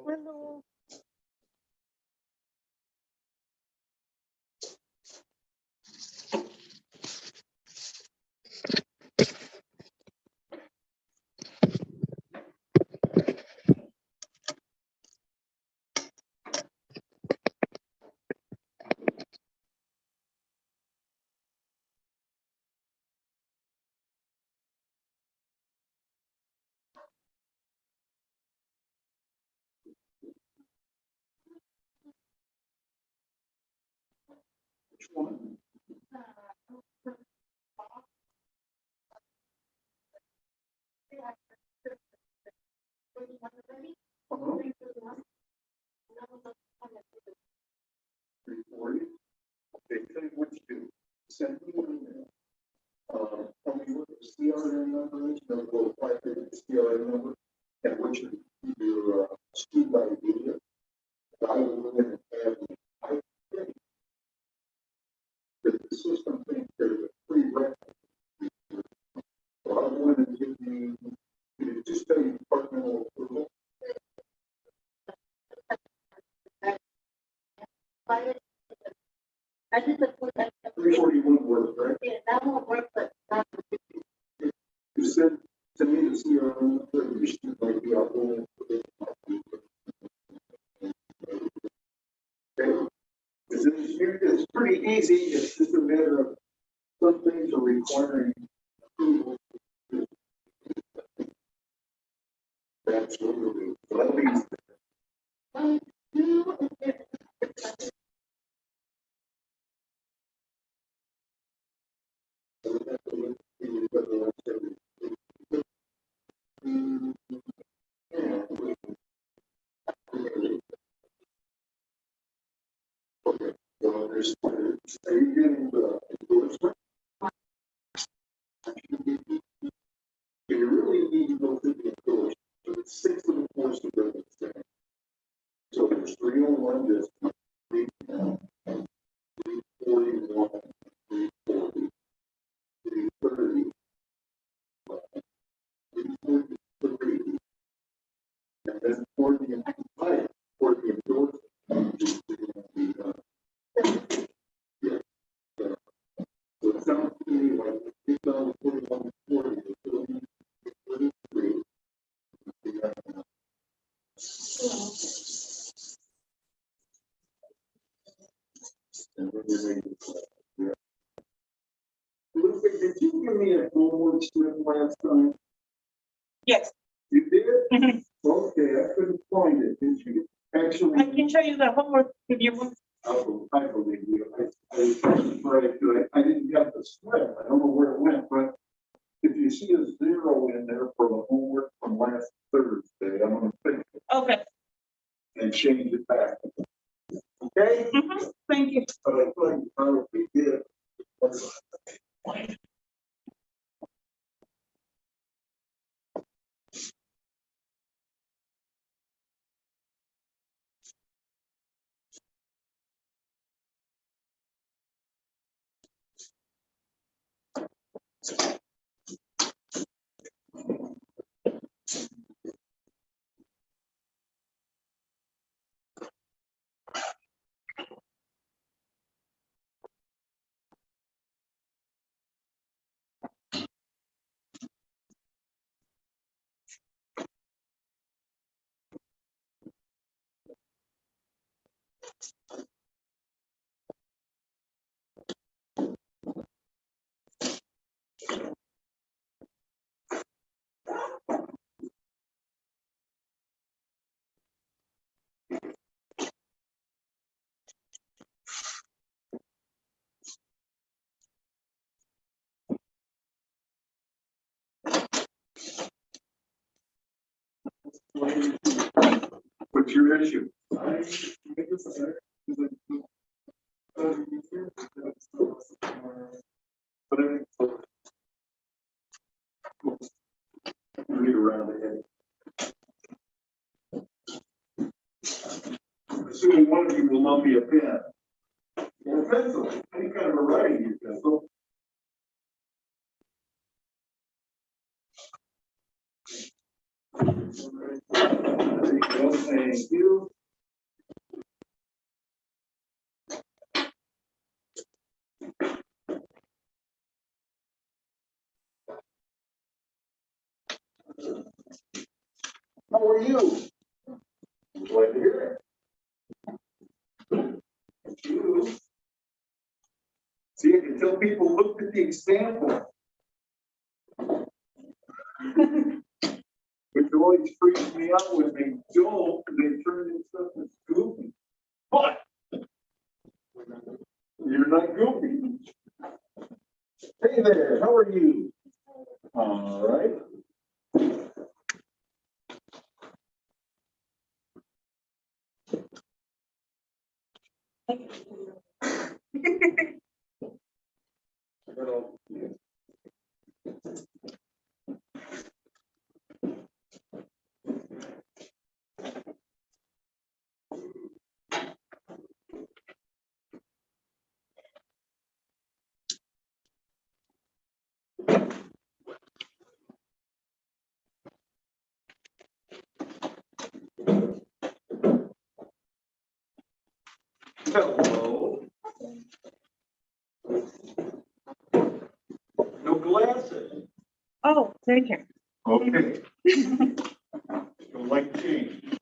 Hello. Which one? Okay, tell you what you do. Send me an email. Tell me what the CRN number is, then we'll apply for the CRN number, and what your student ID is. I will go in and add the ID. The system thinks there's a free record. So I want to give you, just tell you departmental approval. I just put that. 341 words, right? Yeah, that won't work, but not. You said to me to see your own number, you should like be out there. Okay. It's pretty easy. It's just a matter of some things are requiring approval. Absolutely. So that means okay. So there's, are you getting the endorsement? You really need to go through the endorsement. So it's 6 of the course of the exam. So there's 301, there's 341, 340, 330, 343, and then for the entire, for the endorsement. Yeah. So it sounds to me like 2041, 40, 43. Lucy, did you give me a homework script last time? Yes. You did? Mhm. Okay, I couldn't find it. Did you? Actually, I can show you the homework if you want. I believe you. I didn't have the script. I don't know where it went, but if you see a 0 in there for the homework from last Thursday, I'm gonna fix it Okay. and change it back. Okay? Thank you. But I thought you probably did. What's your issue? But read around the head. Assuming one of you will not be a pen. Or a pencil, any kind of a writing utensil. There you go, thank you. How are you? Glad to hear it. You. See, I can tell people looked at the example. Which always freaks me out when they don't, they turn into something goofy. But you're not goofy. Hey there, how are you? All right. Hello. No glasses. Oh, thank you. Okay. Don't like change.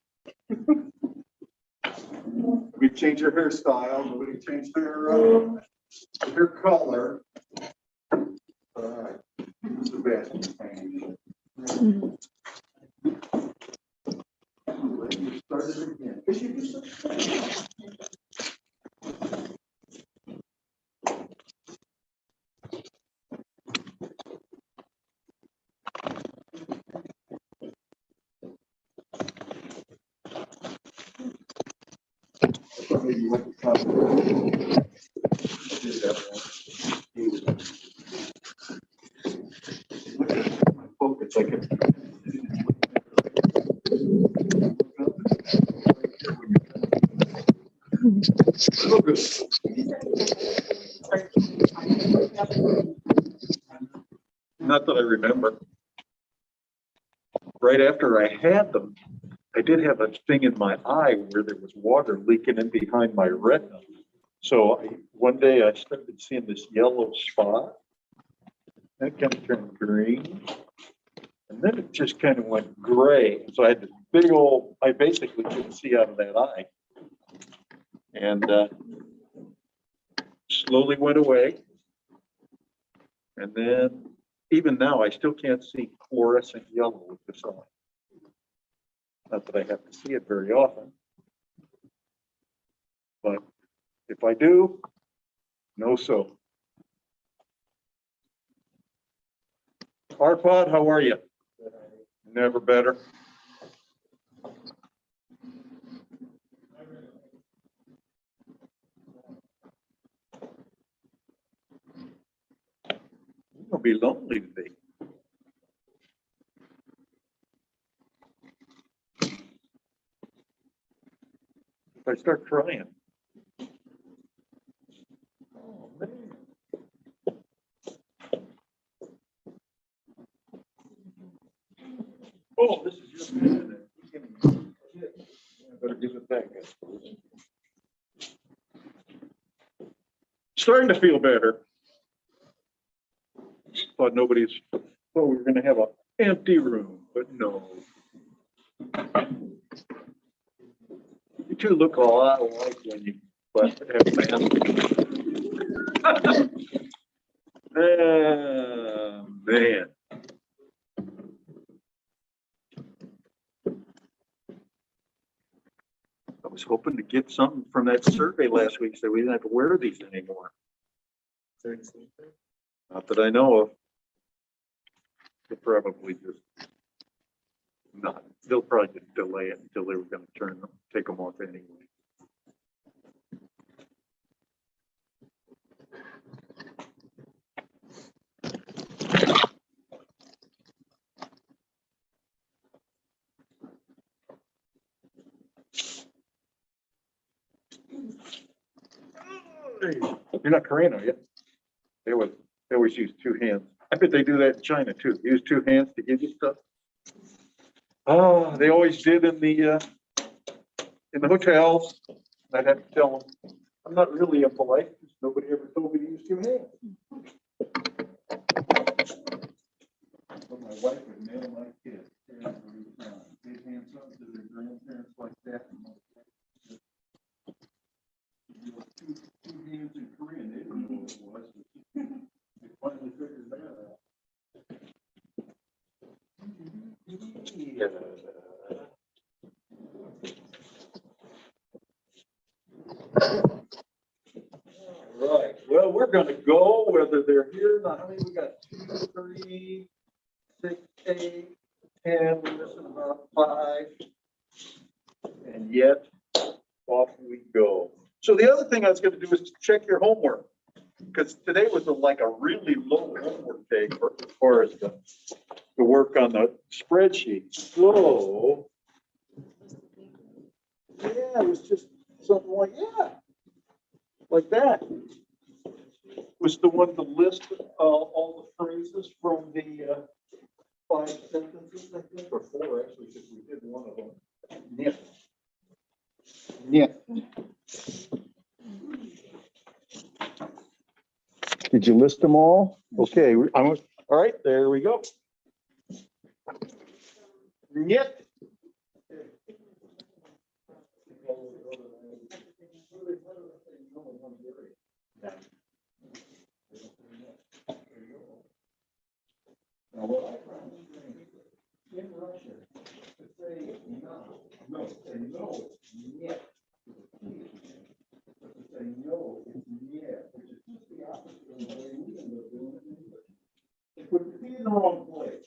We changed her hairstyle. Nobody changed her color. All right. Sebastian. Let me start it again. Is she do something? Maybe what the top did that one. Look at my focus. I can. Oh, good. Not that I remember. Right after I had them, I did have a thing in my eye where there was water leaking in behind my retina. So one day I started seeing this yellow spot. That kind of turned green. And then it just kind of went gray. So I had this big old, I basically couldn't see out of that eye. And slowly went away. And then even now, I still can't see fluorescent yellow with this eye. Not that I have to see it very often. But if I do, no so. Arpad, how are you? Never better. You'll be lonely today. If I start crying. Oh, man. Oh, this is your pen. I better give it back. Starting to feel better. Thought we were going to have an empty room, but no. You two look a lot alike when you have masks. Man. I was hoping to get something from that survey last week so we didn't have to wear these anymore. Not that I know of. They'll probably just not. They'll probably just delay it until they were going to take them off anyway. You're not Korean, are you? They always use two hands. I bet they do that in China too. Use two hands to give you stuff. Oh, they always did in the hotels. I'd have to tell them, I'm not really impolite because nobody ever told me to use two hands. But my wife would nail my kids. They'd hand something to their grandparents like that. Two hands in Korean, they didn't know what it was. They finally figured that out. Right. Well, we're going to go whether they're here or not. How many we got? 2, 3, 6, 8, 10. We're missing about 5. And yet, off we go. So the other thing I was going to do is to check your homework, because today was like a really low homework day as far as the work on the spreadsheet. So, yeah, it was just something like that. Was the one to list all the phrases from the 5 sentences, I think, or 4 actually, because we did one of them. Yeah. Did you list them all? Okay, all right, there we go. Yep. In Russian, to say no, say no, yet. But to say no, it's yet, which is just the opposite of the way we end up doing it in English. It would be in the wrong place.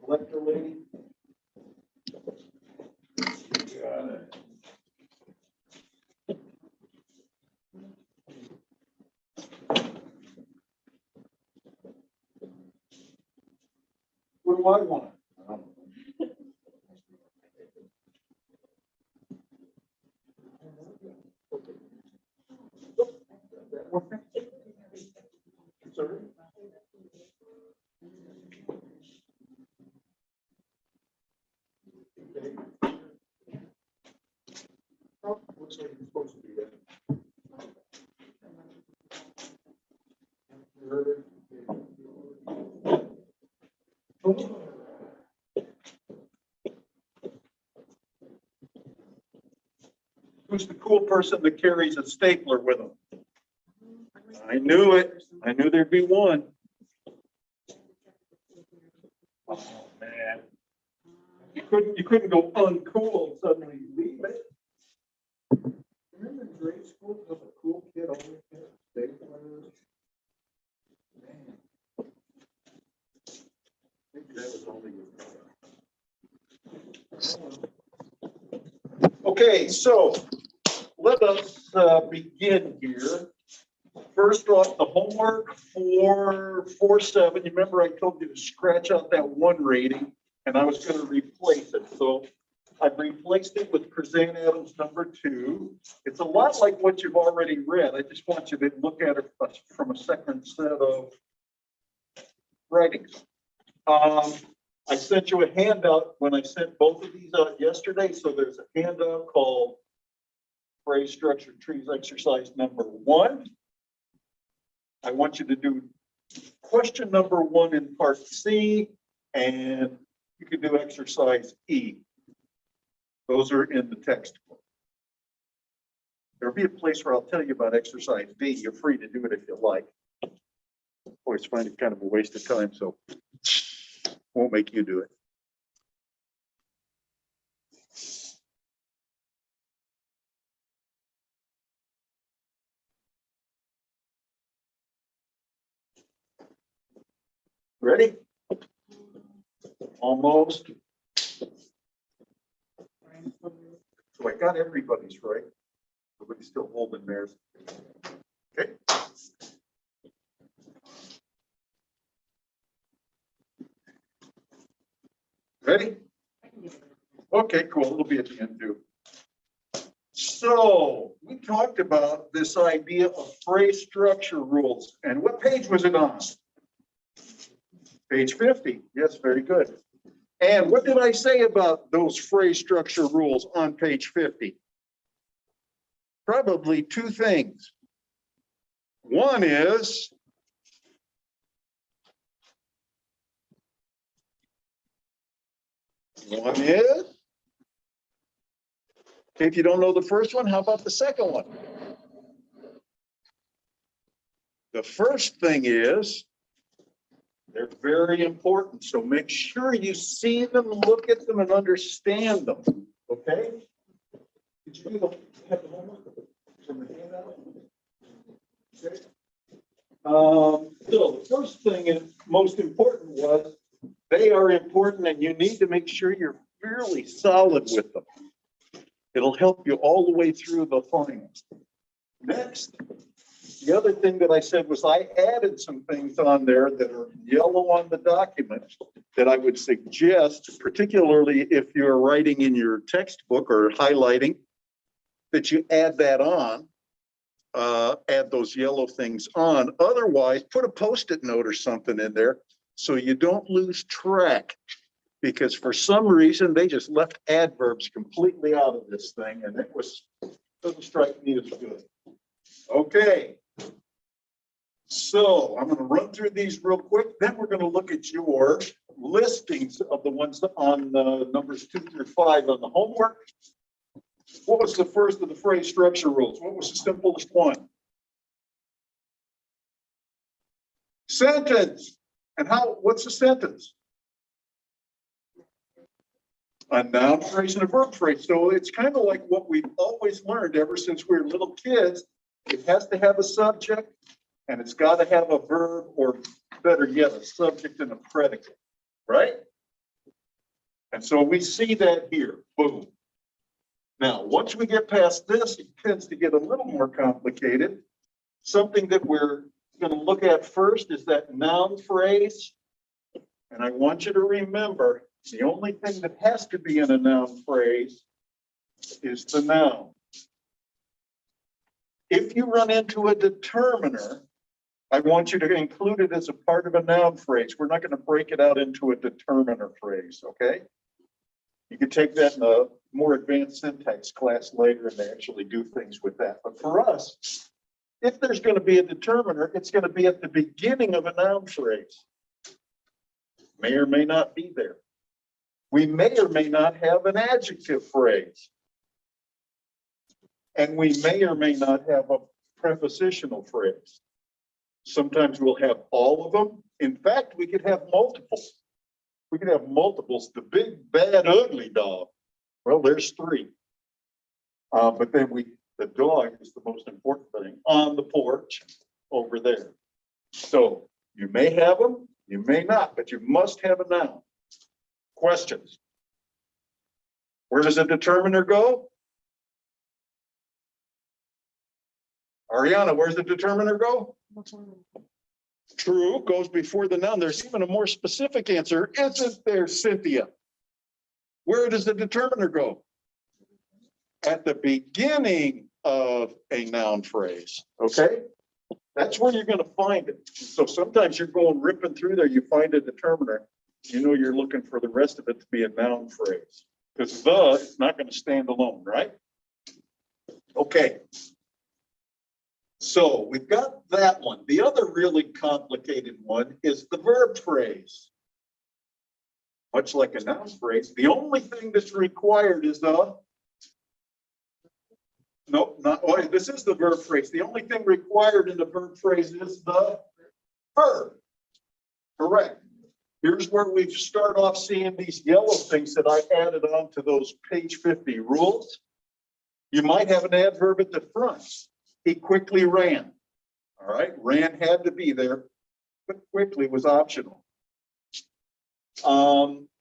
Elector lady. Got it. What do I want? Sorry? Oh, looks like it's supposed to be that. Who's the cool person that carries a stapler with them? I knew it. I knew there'd be one. Oh man. You couldn't go uncool and suddenly leave it. Remember in grade school, there was a cool kid always had a stapler? Man. Maybe that was only your. Okay, so let us begin here. First off, the homework for 4-7. You remember I told you to scratch out that 1 rating, and I was going to replace it. So I've replaced it with Kazan Adams number 2. It's a lot like what you've already read. I just want you to look at it from a second set of writings. I sent you a handout when I sent both of these out yesterday. So there's a handout called Phrase Structure Trees Exercise number 1. I want you to do question number 1 in part C, and you can do exercise E. Those are in the textbook. There'll be a place where I'll tell you about exercise B. You're free to do it if you like. Always find it kind of a waste of time, so won't make you do it. Ready? Almost. So I got everybody's right. Everybody's still holding theirs. Okay. Ready? Okay, cool. It'll be at the end too. So we talked about this idea of phrase structure rules. And what page was it on? Page 50. Yes, very good. And what did I say about those phrase structure rules on page 50? Probably 2 things. One is okay, if you don't know the first one, how about the second one? The first thing is they're very important, so make sure you see them, look at them, and understand them, okay? Did you have the homework from the handout? Okay. So the first thing and most important was they are important, and you need to make sure you're fairly solid with them. It'll help you all the way through the finals. Next, the other thing that I said was I added some things on there that are yellow on the document that I would suggest, particularly if you're writing in your textbook or highlighting, that you add that on, add those yellow things on. Otherwise, put a Post-it note or something in there so you don't lose track, because for some reason they just left adverbs completely out of this thing, and it doesn't strike me as good. Okay. So I'm going to run through these real quick. Then we're going to look at your listings of the ones on numbers 2 through 5 on the homework. What was the first of the phrase structure rules? What was the simplest one? Sentence. And what's a sentence? A noun phrase and a verb phrase. So it's kind of like what we've always learned ever since we were little kids. It has to have a subject, and it's got to have a verb, or better yet, a subject and a predicate, right? And so we see that here. Boom. Now, once we get past this, it tends to get a little more complicated. Something that we're going to look at first is that noun phrase. And I want you to remember, the only thing that has to be in a noun phrase is the noun. If you run into a determiner, I want you to include it as a part of a noun phrase. We're not going to break it out into a determiner phrase, okay? You can take that in a more advanced syntax class later, and they actually do things with that. But for us, if there's going to be a determiner, it's going to be at the beginning of a noun phrase. May or may not be there. We may or may not have an adjective phrase. And we may or may not have a prepositional phrase. Sometimes we'll have all of them. In fact, we could have multiples. We could have multiples. The big, bad, ugly dog. Well, there's 3. But then the dog is the most important thing on the porch over there. So you may have them, you may not, but you must have a noun. Questions? Where does a determiner go? Ariana, where's the determiner go? True, goes before the noun. There's even a more specific answer, isn't there, Cynthia? Where does the determiner go? At the beginning of a noun phrase, okay? That's where you're gonna find it. So sometimes you're going ripping through there, you find a determiner, you know you're looking for the rest of it to be a noun phrase. Because the is not gonna stand alone, right? Okay. So we've got that one. The other really complicated one is the verb phrase. Much like a noun phrase, the only thing that's required is the, nope, not, oh, this is the verb phrase. The only thing required in the verb phrase is the verb. Correct. Here's where we start off seeing these yellow things that I added on to those page 50 rules. You might have an adverb at the front. He quickly ran. All right, ran had to be there, but quickly was optional.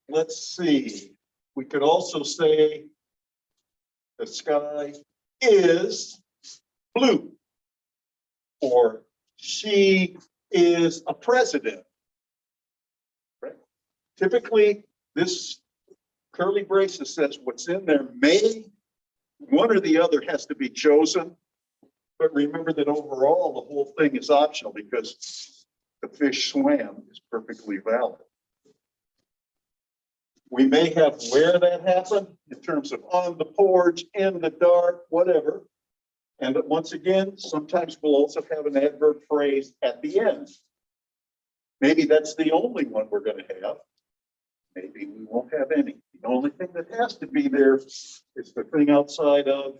Let's see. We could also say the sky is blue, or she is a president. Right? Typically, this curly braces says what's in there may, one or the other has to be chosen. But remember that overall, the whole thing is optional because the fish swam is perfectly valid. We may have where that happened in terms of on the porch, in the dark, whatever. And once again, sometimes we'll also have an adverb phrase at the end. Maybe that's the only one we're going to have. Maybe we won't have any. The only thing that has to be there is the thing outside of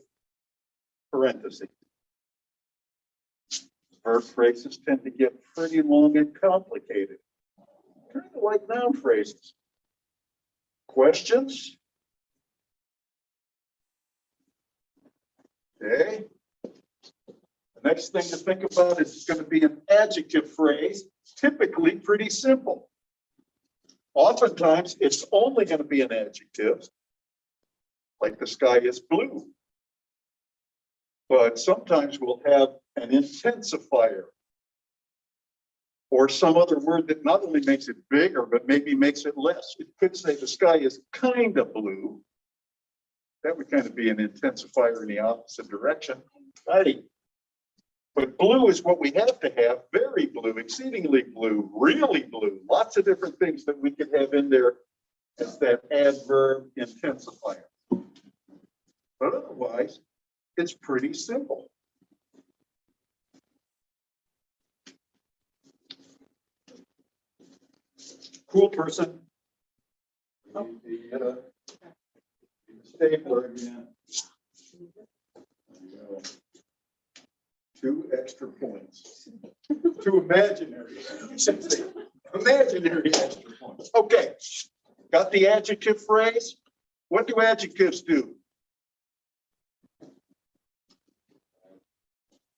parentheses. Verb phrases tend to get pretty long and complicated, kind of like noun phrases. Questions? Okay. The next thing to think about is going to be an adjective phrase, typically pretty simple. Oftentimes, it's only going to be an adjective, like the sky is blue. But sometimes we'll have an intensifier or some other word that not only makes it bigger, but maybe makes it less. It could say the sky is kind of blue. That would kind of be an intensifier in the opposite direction. Righty. But blue is what we have to have, very blue, exceedingly blue, really blue, lots of different things that we could have in there as that adverb intensifier. But otherwise, it's pretty simple. Cool person. The stapler again. 2 extra points. 2 imaginary. Imaginary extra points. Okay. Got the adjective phrase? What do adjectives do?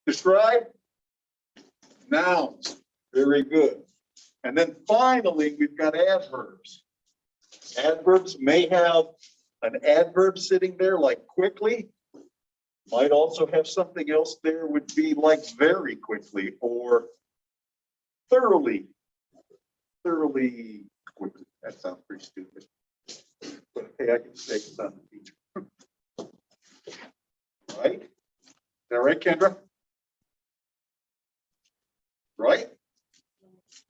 Describe nouns. Very good. And then finally, we've got adverbs. Adverbs may have an adverb sitting there like quickly. Might also have something else there, would be like very quickly or thoroughly. Thoroughly quickly. That sounds pretty stupid. But hey, I can say it's on the teacher. Right? Is that right, Kendra? Right?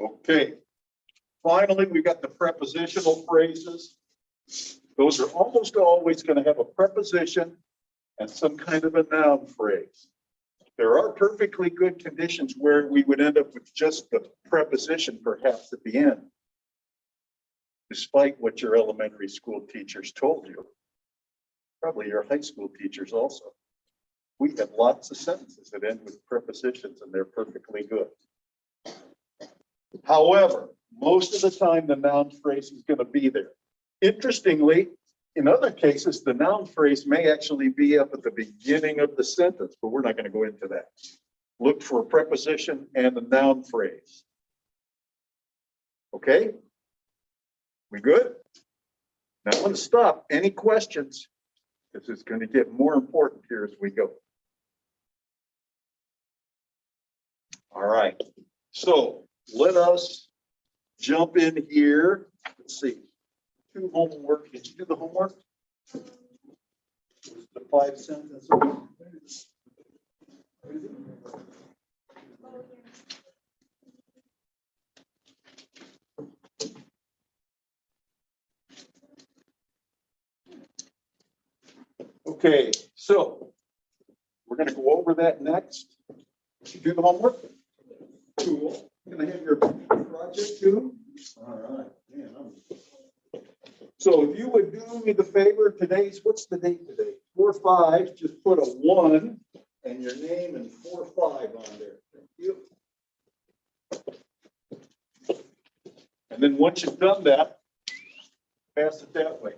Okay. Finally, we've got the prepositional phrases. Those are almost always going to have a preposition and some kind of a noun phrase. There are perfectly good conditions where we would end up with just the preposition perhaps at the end, despite what your elementary school teachers told you. Probably your high school teachers also. We have lots of sentences that end with prepositions and they're perfectly good. However, most of the time the noun phrase is going to be there. Interestingly, in other cases, the noun phrase may actually be up at the beginning of the sentence, but we're not going to go into that. Look for a preposition and a noun phrase. Okay? We good? Now I'm going to stop. Any questions? This is going to get more important here as we go. All right. So let us jump in here. Let's see. 2 homework. Did you do the homework? The 5 sentences. Okay, so we're going to go over that next. Did you do the homework? Cool. Can I have your project too? All right. Man, so if you would do me the favor, what's the date today? 4/5, just put a 1 and your name and 4/5 on there. Thank you. And then once you've done that, pass it that way.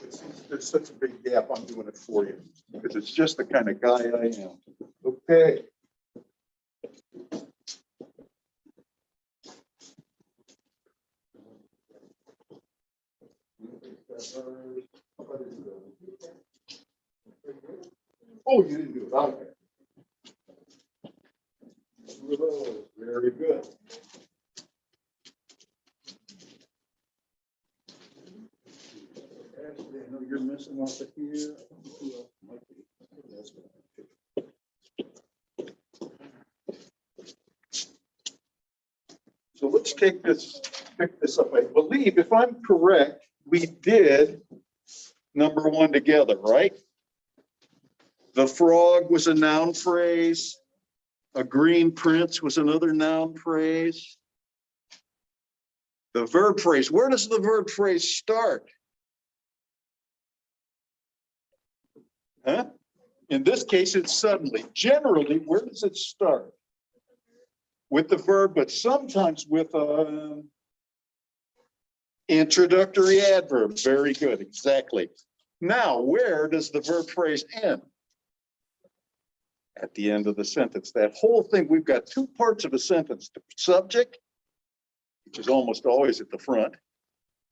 Since there's such a big gap, I'm doing it for you because it's just the kind of guy I am. Okay. Oh, you didn't do it. Okay. Very good. Actually, I know you're missing off of here. Who else might be? So let's pick this up. I believe, if I'm correct, we did number 1 together, right? The frog was a noun phrase. A green prince was another noun phrase. The verb phrase. Where does the verb phrase start? Huh? In this case, it's suddenly. Generally, where does it start? With the verb, but sometimes with an introductory adverb. Very good, exactly. Now, where does the verb phrase end? At the end of the sentence. That whole thing, we've got 2 parts of a sentence. The subject, which is almost always at the front,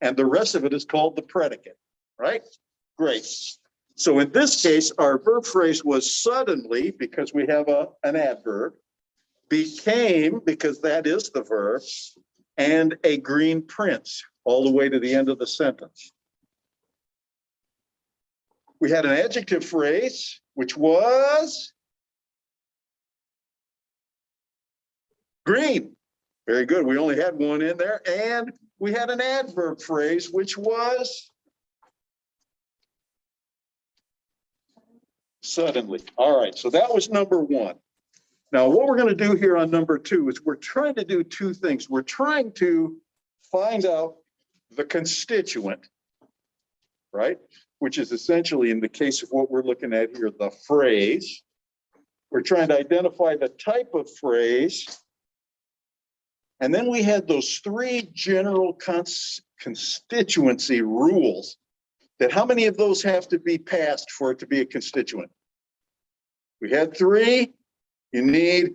and the rest of it is called the predicate, right? Great. So in this case, our verb phrase was suddenly, because we have an adverb, became, because that is the verb, and a green prince, all the way to the end of the sentence. We had an adjective phrase, which was green. Very good. We only had 1 in there. And we had an adverb phrase, which was suddenly. All right. So that was number 1. Now, what we're going to do here on number 2 is we're trying to do 2 things. We're trying to find out the constituent, right? Which is essentially, in the case of what we're looking at here, the phrase. We're trying to identify the type of phrase. And then we had those 3 general constituency rules. That how many of those have to be passed for it to be a constituent? We had 3. You need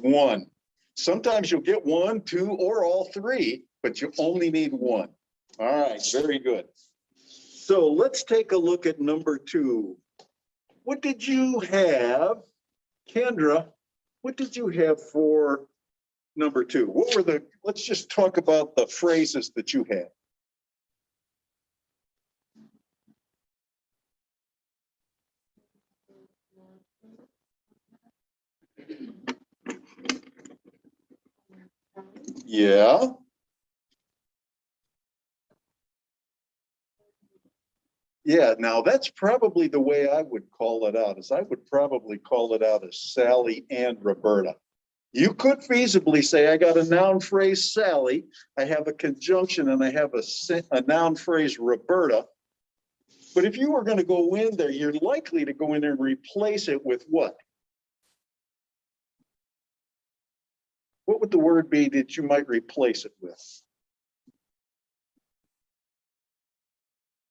1. Sometimes you'll get 1, 2, or all 3, but you only need 1. All right, very good. So let's take a look at number 2. What did you have, Kendra? What did you have for number 2? What were let's just talk about the phrases that you had. Yeah. Yeah, now that's probably the way I would call it out, is I would probably call it out as Sally and Roberta. You could feasibly say, I got a noun phrase, Sally, I have a conjunction, and I have a noun phrase, Roberta. But if you were going to go in there, you're likely to go in there and replace it with what? What would the word be that you might replace it with?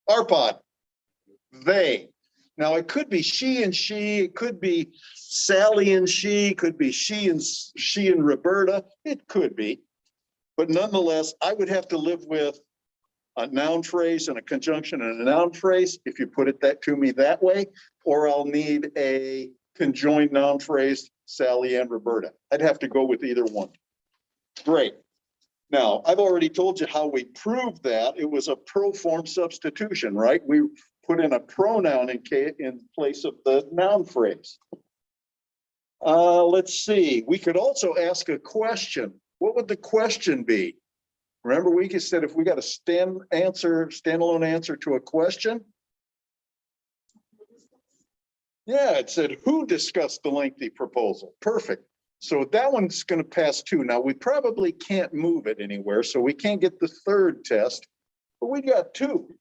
Arpod. They. Now it could be she and she, it could be Sally and she, it could be she and Roberta, it could be. But nonetheless, I would have to live with a noun phrase and a conjunction and a noun phrase if you put it to me that way, or I'll need a conjoined noun phrase, Sally and Roberta. I'd have to go with either one. Great. Now, I've already told you how we proved that. It was a pro form substitution, right? We put in a pronoun in place of the noun phrase. Let's see. We could also ask a question. What would the question be? Remember, we just said if we got a standalone answer to a question. Yeah, it said, who discussed the lengthy proposal? Perfect. So that one's going to pass too. Now, we probably can't move it anywhere, so we can't get the third test, but we got two.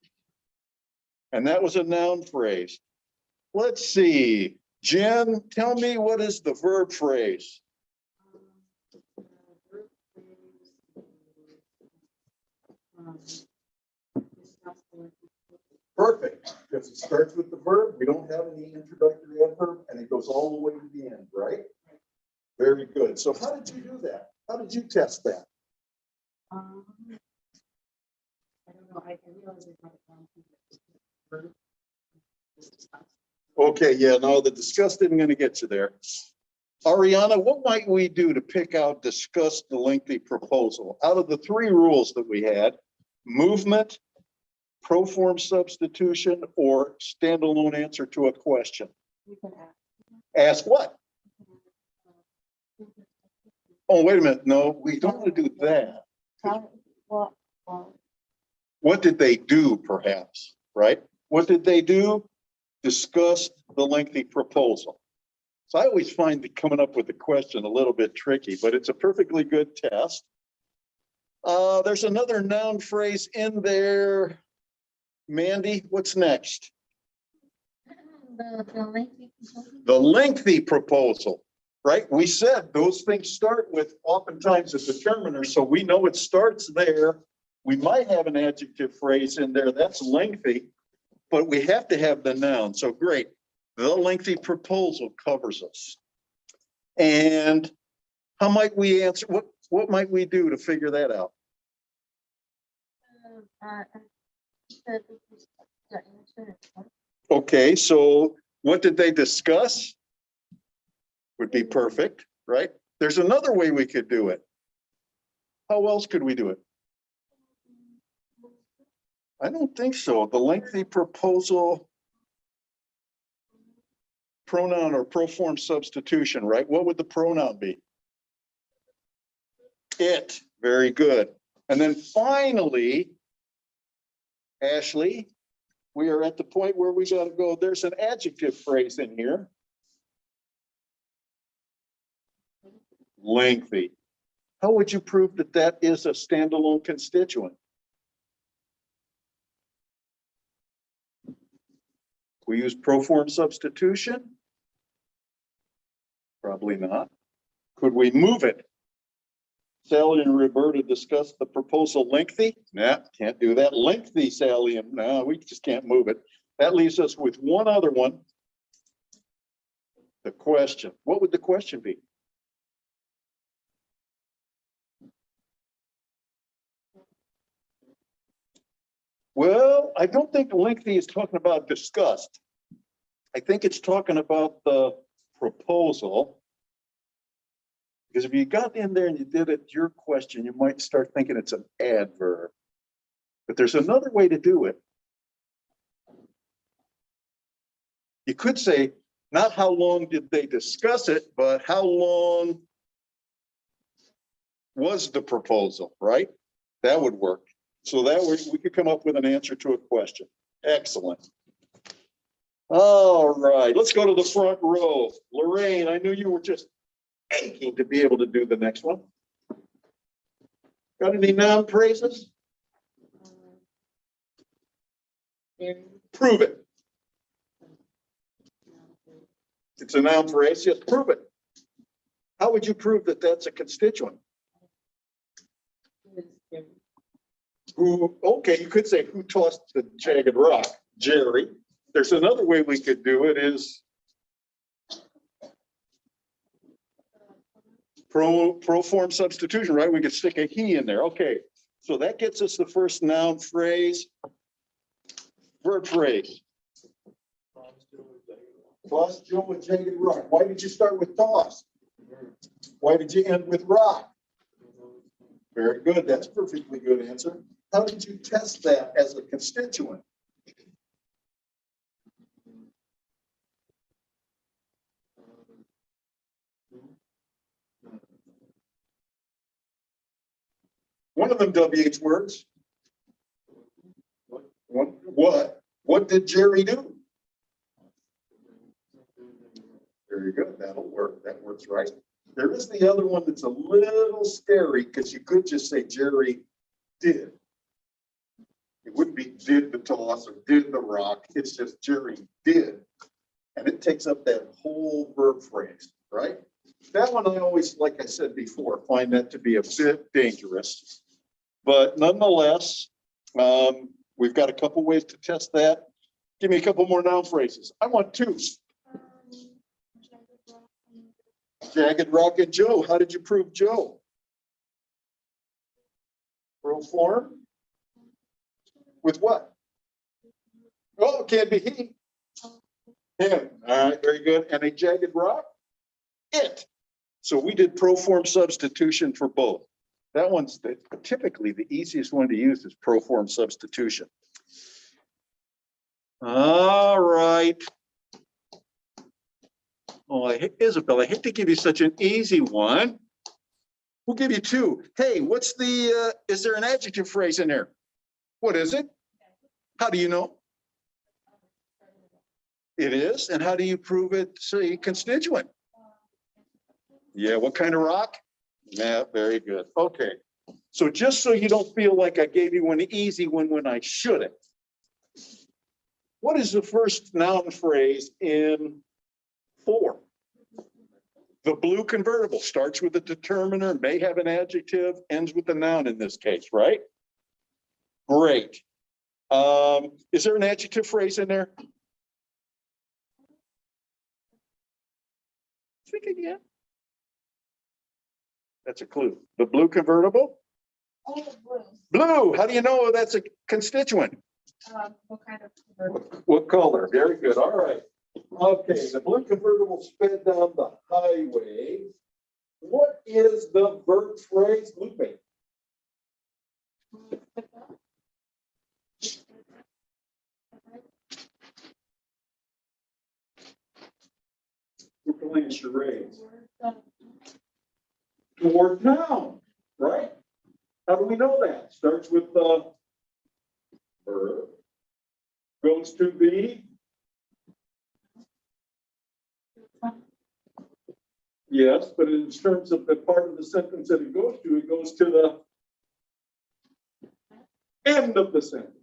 And that was a noun phrase. Let's see. Jen, tell me, what is the verb phrase? Perfect, because it starts with the verb. We don't have any introductory adverb, and it goes all the way to the end, right? Very good. So how did you do that? How did you test that? I don't know, I realize I have it down. Okay, yeah, no, the discuss isn't going to get you there. Ariana, what might we do to pick out discuss the lengthy proposal? Out of the three rules that we had, movement, pro form substitution, or standalone answer to a question? You can ask. Ask what? Oh, wait a minute. No, we don't want to do that. Well, What did they do, perhaps, right? What did they do? Discuss the lengthy proposal. So I always find that coming up with a question a little bit tricky, but it's a perfectly good test. There's another noun phrase in there. Mandy, what's next? The lengthy proposal, right? We said those things start with oftentimes a determiner, so we know it starts there. We might have an adjective phrase in there that's lengthy, but we have to have the noun. So great. The lengthy proposal covers us. And how might we answer? What might we do to figure that out? Okay, so what did they discuss? Would be perfect, right? There's another way we could do it. How else could we do it? I don't think so. The lengthy proposal, pronoun or pro form substitution, right? What would the pronoun be? It. Very good. And then finally, Ashley, we are at the point where we got to go. There's an adjective phrase in here. Lengthy. How would you prove that that is a standalone constituent? We use pro form substitution? Probably not. Could we move it? Sally and Roberta discussed the proposal lengthy? Nah, can't do that. Lengthy, Sally, and no, we just can't move it. That leaves us with one other one. The question. What would the question be? Well, I don't think lengthy is talking about discussed. I think it's talking about the proposal. Because if you got in there and you did it, your question, you might start thinking it's an adverb. But there's another way to do it. You could say, not how long did they discuss it, but how long was the proposal, right? That would work. So that way we could come up with an answer to a question. Excellent. All right, let's go to the front row. Lorraine, I knew you were just aching to be able to do the next one. Got any noun phrases? Prove it. It's a noun phrase. Yes, prove it. How would you prove that that's a constituent? Who? Okay, you could say who tossed the jagged rock? Jerry. There's another way we could do it is pro form substitution, right? We could stick a he in there. Okay, so that gets us the first noun phrase. Verb phrase. Toss Joe with jagged rock. Why did you start with toss? Why did you end with rock? Very good. That's a perfectly good answer. How did you test that as a constituent? One of them WH words. What did Jerry do? Very good. That'll work. That works right. There is the other one that's a little scary because you could just say Jerry did. It wouldn't be did the toss or did the rock. It's just Jerry did. And it takes up that whole verb phrase, right? That one I always, like I said before, find that to be a bit dangerous. But nonetheless, we've got a couple ways to test that. Give me a couple more noun phrases. I want two. Jagged Rock and Joe. How did you prove Joe? Pro form? With what? Oh, it can't be he. Him. All right, very good. And a jagged rock? It. So we did pro form substitution for both. That one's typically the easiest one to use is pro form substitution. All right. Oh, Isabel, I hate to give you such an easy one. We'll give you two. Hey, what's the, is there an adjective phrase in there? What is it? How do you know? It is. And how do you prove it? Say constituent. Yeah, what kind of rock? Yeah, very good. Okay. So just so you don't feel like I gave you an easy one when I shouldn't. What is the first noun phrase in 4? The blue convertible starts with a determiner, may have an adjective, ends with a noun in this case, right? Great. Is there an adjective phrase in there? Think again. That's a clue. The blue convertible? Oh, blue. Blue. How do you know that's a constituent? What kind of convertible? What color? Very good. All right. Okay, the blue convertible sped down the highway. What is the verb phrase looping? We're playing charades. Toward town, right? How do we know that? Starts with the verb, goes to the. Yes, but in terms of the part of the sentence that it goes to the end of the sentence.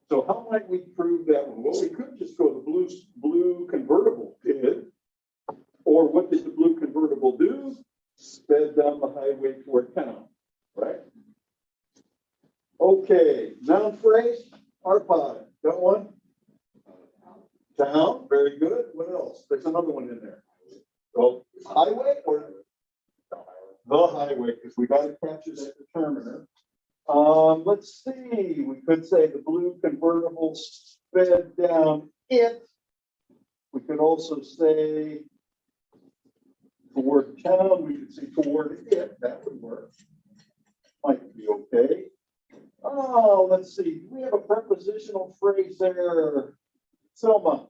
So how might we prove that one? Well, we could just go the blue convertible did, or what did the blue convertible do? Sped down the highway toward town, right? Okay, noun phrase, Arpad, got one? Town, very good. What else? There's another one in there. Well, highway or the highway, because we got to capture that determiner. Let's see, we could say the blue convertible sped down it. We could also say toward town, we could say toward it, that would work. Might be okay. Oh, let's see, we have a prepositional phrase there. Selma.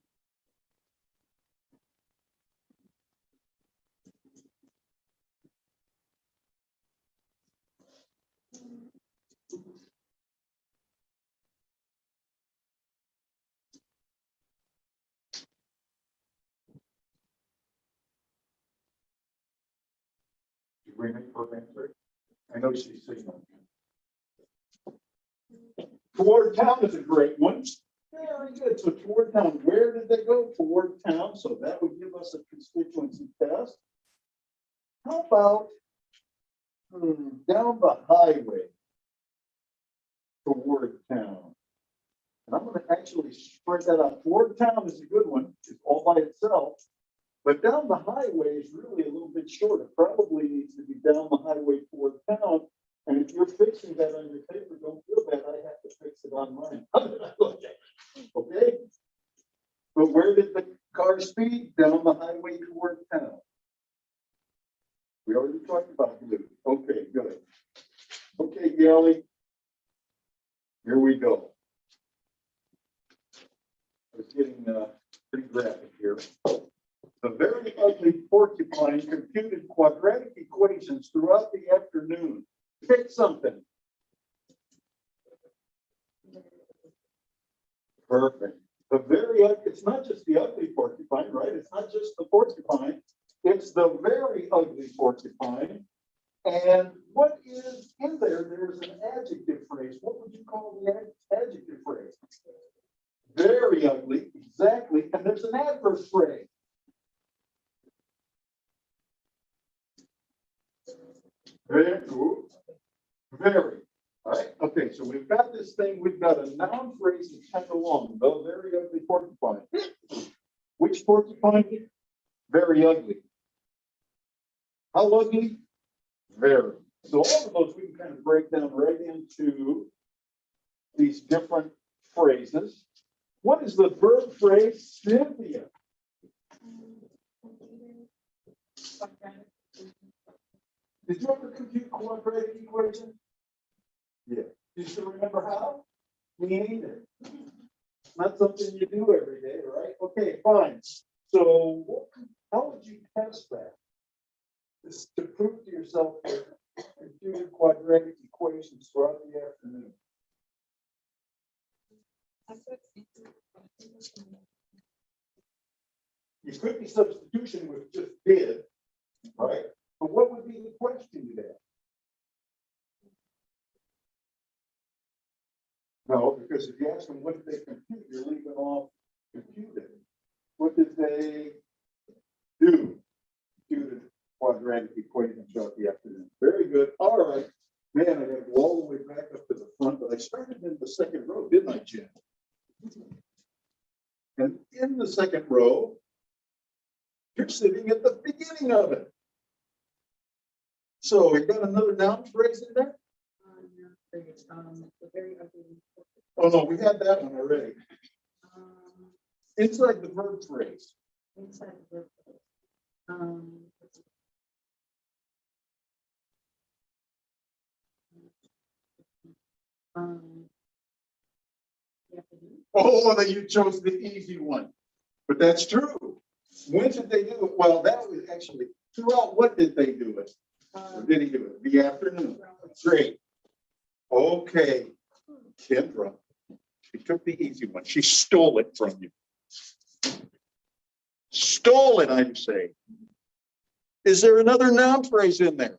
I know she's signal. Toward town is a great one. Very good. So toward town, where did they go? Toward town. So that would give us a constituency test. How about down the highway toward town? And I'm going to actually spread that out. Toward town is a good one. It's all by itself. But down the highway is really a little bit shorter. Probably needs to be down the highway toward town. And if you're fixing that on your paper, don't feel bad. I have to fix it on mine. Okay? But where did the car speed? Down the highway toward town. We already talked about blue. Okay, good. Okay, Gally. Here we go. I was getting pretty graphic here. The very ugly porcupine computed quadratic equations throughout the afternoon. Pick something. Perfect. The very ugly, it's not just the ugly porcupine, right? It's not just the porcupine. It's the very ugly porcupine. And what is in there? There's an adjective phrase. What would you call the adjective phrase? Very ugly, exactly. And there's an adverb phrase. Very good. Very. All right. Okay. So we've got this thing. We've got a noun phrase that's kind of long. The very ugly porcupine. Which porcupine? Very ugly. How ugly? Very. So all of those we can kind of break down right into these different phrases. What is the verb phrase, Cynthia? Did you ever compute quadratic equation? Yeah. Do you still remember how? Me neither. Not something you do every day, right? Okay, fine. So how would you test that? This to prove to yourself that computed quadratic equations throughout the afternoon. You could be substitution with just did, right? But what would be the question you'd ask? No, because if you ask them what did they compute, you're leaving off computed. What did they do? Computed quadratic equation throughout the afternoon. Very good. All right. Man, I got to go all the way back up to the front, but I started in the second row, didn't I, Jim? And in the second row, you're sitting at the beginning of it. So you got another noun phrase in there? The very ugly. Oh, no, we had that one already. Inside the verb phrase. Inside the verb phrase. Oh, that you chose the easy one. But that's true. When did they do it? Well, that was actually throughout. What did they do it? Or did he do it? The afternoon. Great. Okay. Kendra. She took the easy one. She stole it from you. Stole it, I'm saying. Is there another noun phrase in there?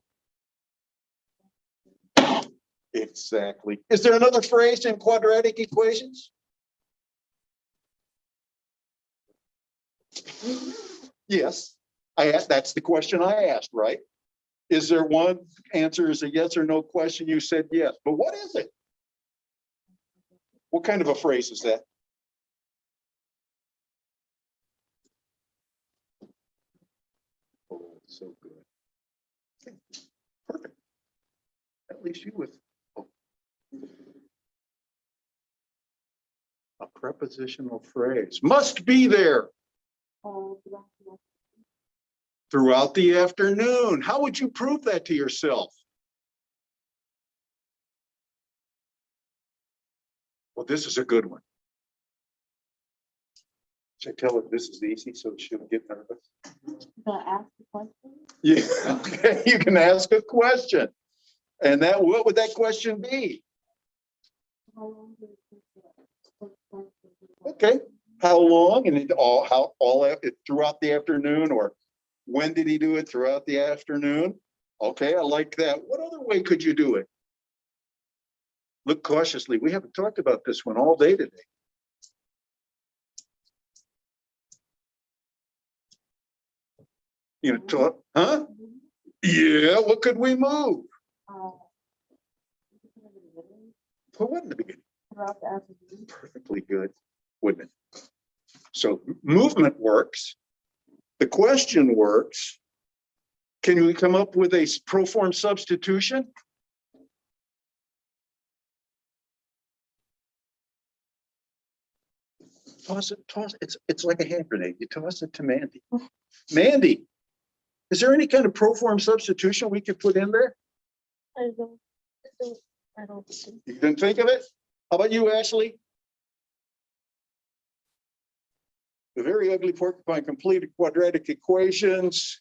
Exactly. Is there another phrase in quadratic equations? Yes. I asked. That's the question I asked, right? Is there one? Answer is a yes or no question. You said yes. But what is it? What kind of a phrase is that? Oh, so good. Perfect. At least you with a prepositional phrase must be there throughout the afternoon. How would you prove that to yourself? Well, this is a good one. Should I tell her this is easy so she'll get nervous? Ask the question. Yeah, okay. You can ask a question. And that, what would that question be? Okay. How long and throughout the afternoon, or when did he do it throughout the afternoon? Okay, I like that. What other way could you do it? Look cautiously. We haven't talked about this one all day today. You know, talk, huh? Yeah, what could we move? Put what in the beginning? Perfectly good, wouldn't it? So movement works. The question works. Can we come up with a proform substitution? Toss it. It's like a hand grenade. You toss it to Mandy. Mandy, is there any kind of proform substitution we could put in there? I don't think. You didn't think of it? How about you, Ashley? The very ugly porcupine completed quadratic equations.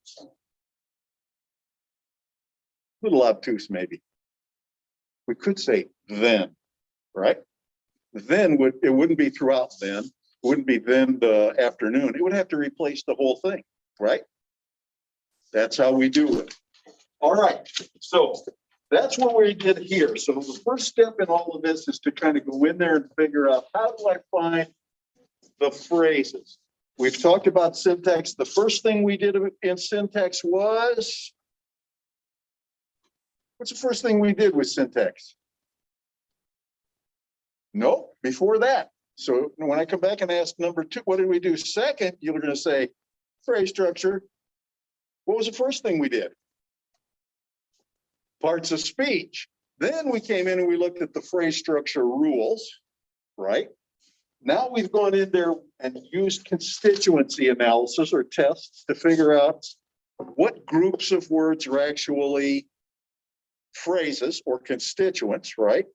Little obtuse, maybe. We could say then, right? Then it wouldn't be throughout then, it wouldn't be then the afternoon. It would have to replace the whole thing, right? That's how we do it. All right, so that's what we did here. So the first step in all of this is to kind of go in there and figure out, how do I find the phrases? We've talked about syntax. The first thing we did in syntax was, what's the first thing we did with syntax? No, before that. So when I come back and ask number 2, what did we do second? You're going to say phrase structure. What was the first thing we did? Parts of speech. Then we came in and we looked at the phrase structure rules, right? Now we've gone in there and used constituency analysis or tests to figure out what groups of words are actually phrases or constituents, right?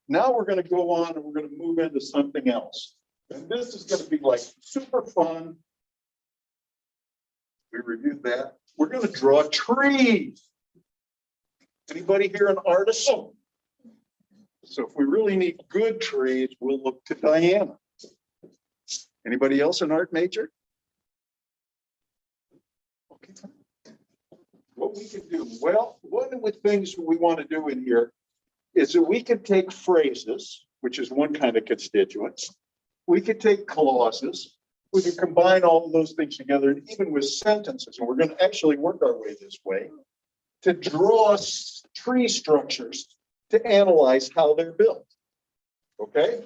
Now we're going to go on and we're going to move into something else. And this is going to be like super fun. We reviewed that. We're going to draw trees. Anybody here an artist? So if we really need good trees, we'll look to Diana. Anybody else an art major? Okay. What we can do, well, one of the things we want to do in here is that we can take phrases, which is one kind of constituent. We could take clauses. We can combine all of those things together, and even with sentences, and we're going to actually work our way this way, to draw tree structures to analyze how they're built. Okay?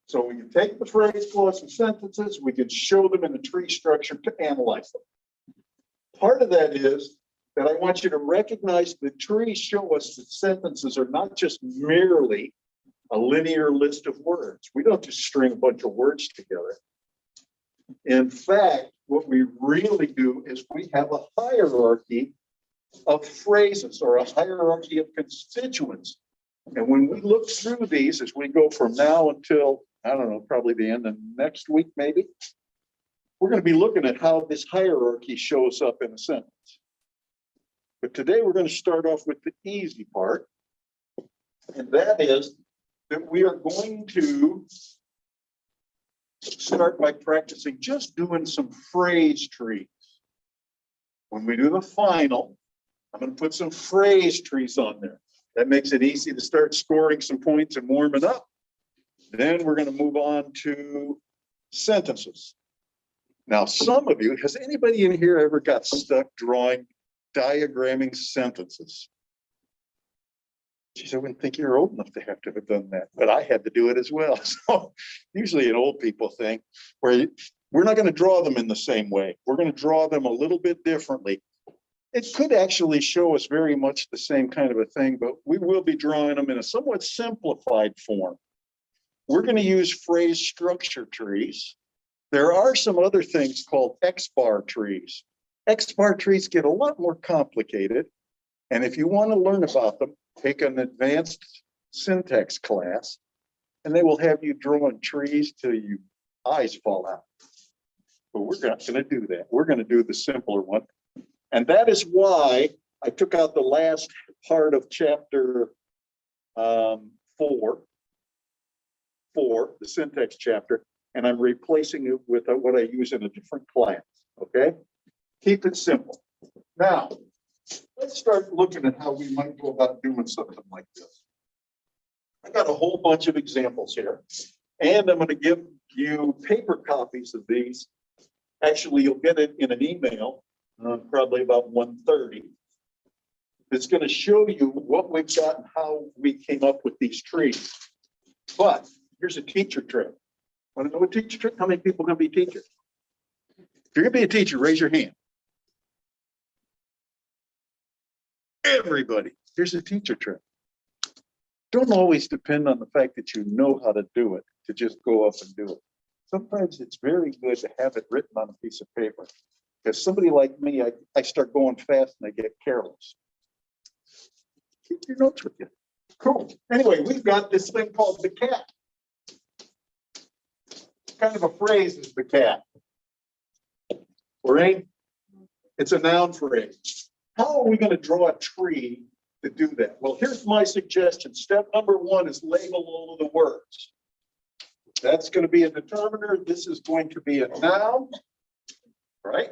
So we can take the phrase, clause, and sentences, we can show them in the tree structure to analyze them. Part of that is that I want you to recognize the trees show us that sentences are not just merely a linear list of words. We don't just string a bunch of words together. In fact, what we really do is we have a hierarchy of phrases or a hierarchy of constituents. And when we look through these, as we go from now until, I don't know, probably the end of next week, maybe, we're going to be looking at how this hierarchy shows up in a sentence. But today we're going to start off with the easy part. And that is that we are going to start by practicing just doing some phrase trees. When we do the final, I'm going to put some phrase trees on there. That makes it easy to start scoring some points and warming up. Then we're going to move on to sentences. Now, some of you, has anybody in here ever got stuck diagramming sentences? Geez, I wouldn't think you're old enough to have done that, but I had to do it as well. So usually an old people thing where we're not going to draw them in the same way. We're going to draw them a little bit differently. It could actually show us very much the same kind of a thing, but we will be drawing them in a somewhat simplified form. We're going to use phrase structure trees. There are some other things called X-bar trees. X-bar trees get a lot more complicated. And if you want to learn about them, take an advanced syntax class, and they will have you drawing trees till your eyes fall out. But we're not going to do that. We're going to do the simpler one. And that is why I took out the last part of chapter 4, the syntax chapter, and I'm replacing it with what I use in a different class, okay? Keep it simple. Now, let's start looking at how we might go about doing something like this. I got a whole bunch of examples here, and I'm going to give you paper copies of these. Actually, you'll get it in an email, probably about 1:30. It's going to show you what we've got and how we came up with these trees. But here's a teacher trick. Want to know a teacher trick? How many people are going to be teachers? If you're going to be a teacher, raise your hand. Everybody. Here's a teacher trick. Don't always depend on the fact that you know how to do it, to just go up and do it. Sometimes it's very good to have it written on a piece of paper. If somebody like me, I start going fast and I get careless. Keep your notes with you. Cool. Anyway, we've got this thing called the cat. What kind of a phrase is the cat? Lorraine? It's a noun phrase. How are we going to draw a tree to do that? Well, here's my suggestion. Step number one is label all of the words. That's going to be a determiner. This is going to be a noun, right?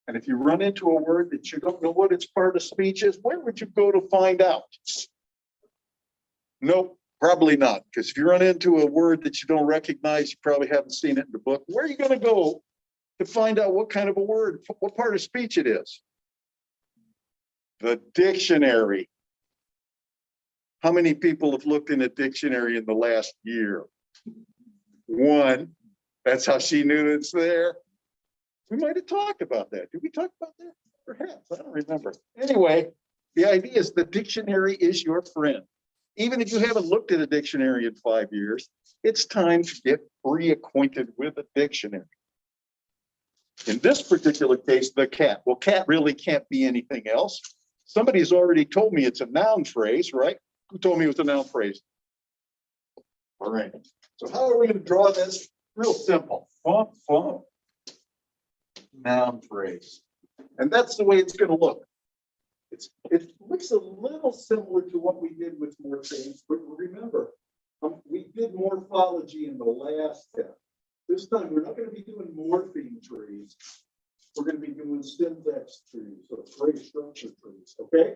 And if you run into a word that you don't know what its part of speech is, where would you go to find out? Nope, probably not. Because if you run into a word that you don't recognize, you probably haven't seen it in the book. Where are you going to go to find out what kind of a word, what part of speech it is? The dictionary. How many people have looked in a dictionary in the last year? One. That's how she knew it's there. We might have talked about that. Did we talk about that? Perhaps. I don't remember. Anyway, the idea is the dictionary is your friend. Even if you haven't looked at a dictionary in 5 years, it's time to get reacquainted with a dictionary. In this particular case, the cat. Well, cat really can't be anything else. Somebody's already told me it's a noun phrase, right? Who told me it was a noun phrase? All right. So how are we going to draw this? Real simple. Noun phrase. And that's the way it's going to look. It looks a little similar to what we did with morphemes, but remember, we did morphology in the last step. This time, we're not going to be doing morpheme trees. We're going to be doing syntax trees, or phrase structure trees, okay?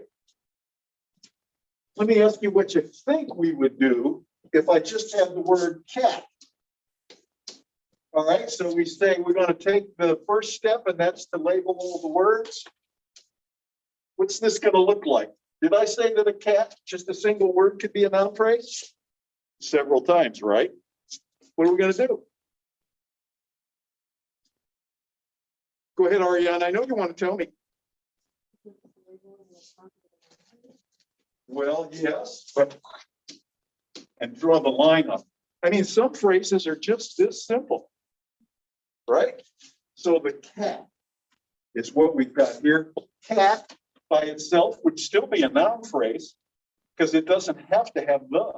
Let me ask you what you think we would do if I just had the word cat. All right, so we say we're going to take the first step, and that's to label all the words. What's this going to look like? Did I say that a cat, just a single word, could be a noun phrase? Several times, right? What are we going to do? Go ahead, Ariane. I know you want to tell me. Well, yes, but and draw the line up. I mean, some phrases are just this simple, right? So the cat is what we've got here. Cat by itself would still be a noun phrase because it doesn't have to have the.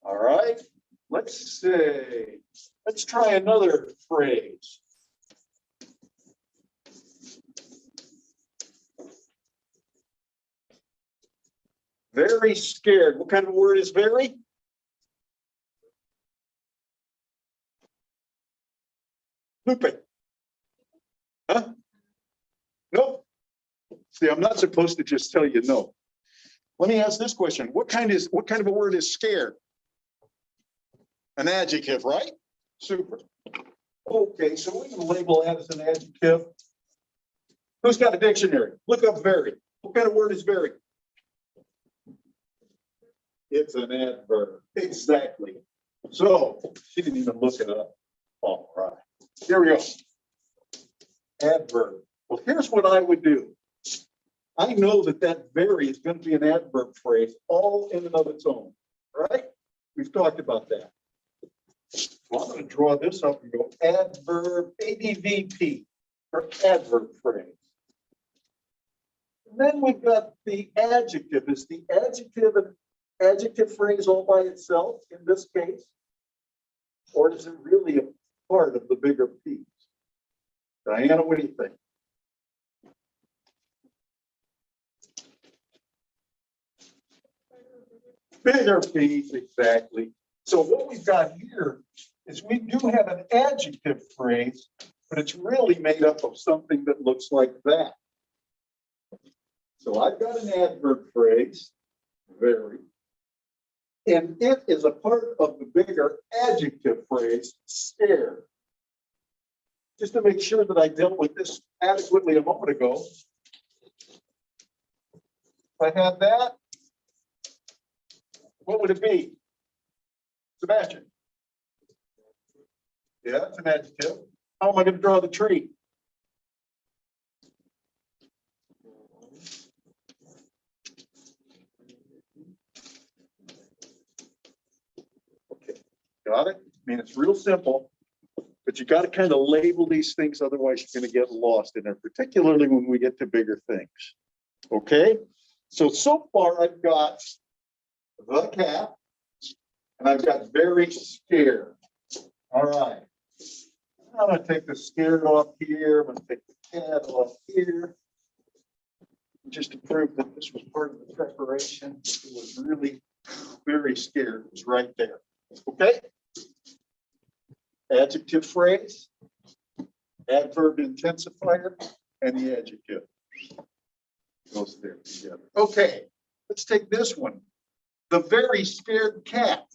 All right, let's say, let's try another phrase. Very scared. What kind of word is very? Lupe. Huh? Nope. See, I'm not supposed to just tell you no. Let me ask this question. What kind of a word is scared? An adjective, right? Super. Okay, so we can label that as an adjective. Who's got a dictionary? Look up very. What kind of word is very? It's an adverb. Exactly. So she didn't even look it up. All right. Here we go. Adverb. Well, here's what I would do. I know that very is going to be an adverb phrase all in and of its own, right? We've talked about that. Well, I'm going to draw this up and go adverb, ADVP, or adverb phrase. And then we've got the adjective. Is the adjective an adjective phrase all by itself in this case? Or is it really a part of the bigger piece? Diana, what do you think? Bigger piece, exactly. So what we've got here is we do have an adjective phrase, but it's really made up of something that looks like that. So I've got an adverb phrase, very, and it is a part of the bigger adjective phrase, scared. Just to make sure that I dealt with this adequately a moment ago. If I had that, what would it be? Sebastian. Yeah, it's an adjective. How am I going to draw the tree? Okay, got it? I mean, it's real simple, but you got to kind of label these things, otherwise you're going to get lost in it, particularly when we get to bigger things. Okay? So far I've got the cat and I've got very scared. All right. I'm going to take the scared off here. I'm going to take the cat off here. Just to prove that this was part of the preparation. It was really very scared. It was right there. Okay. Adjective phrase, adverb intensifier, and the adjective. Those there together. Okay, let's take this one. The very scared cat.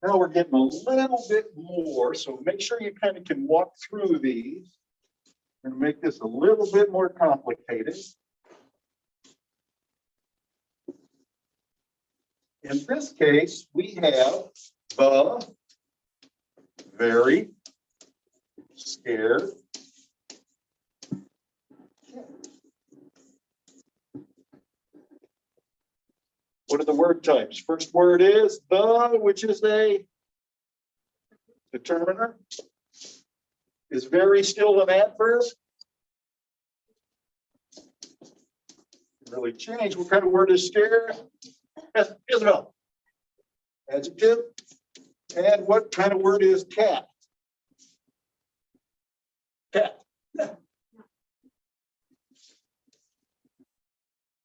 Now we're getting a little bit more, so make sure you kind of can walk through these and make this a little bit more complicated. In this case, we have the very scared cat. What are the word types? First word is the, which is a determiner. Is very still an adverb? Really change. What kind of word is scared? Yes, Isabel. Adjective. And what kind of word is cat? Cat.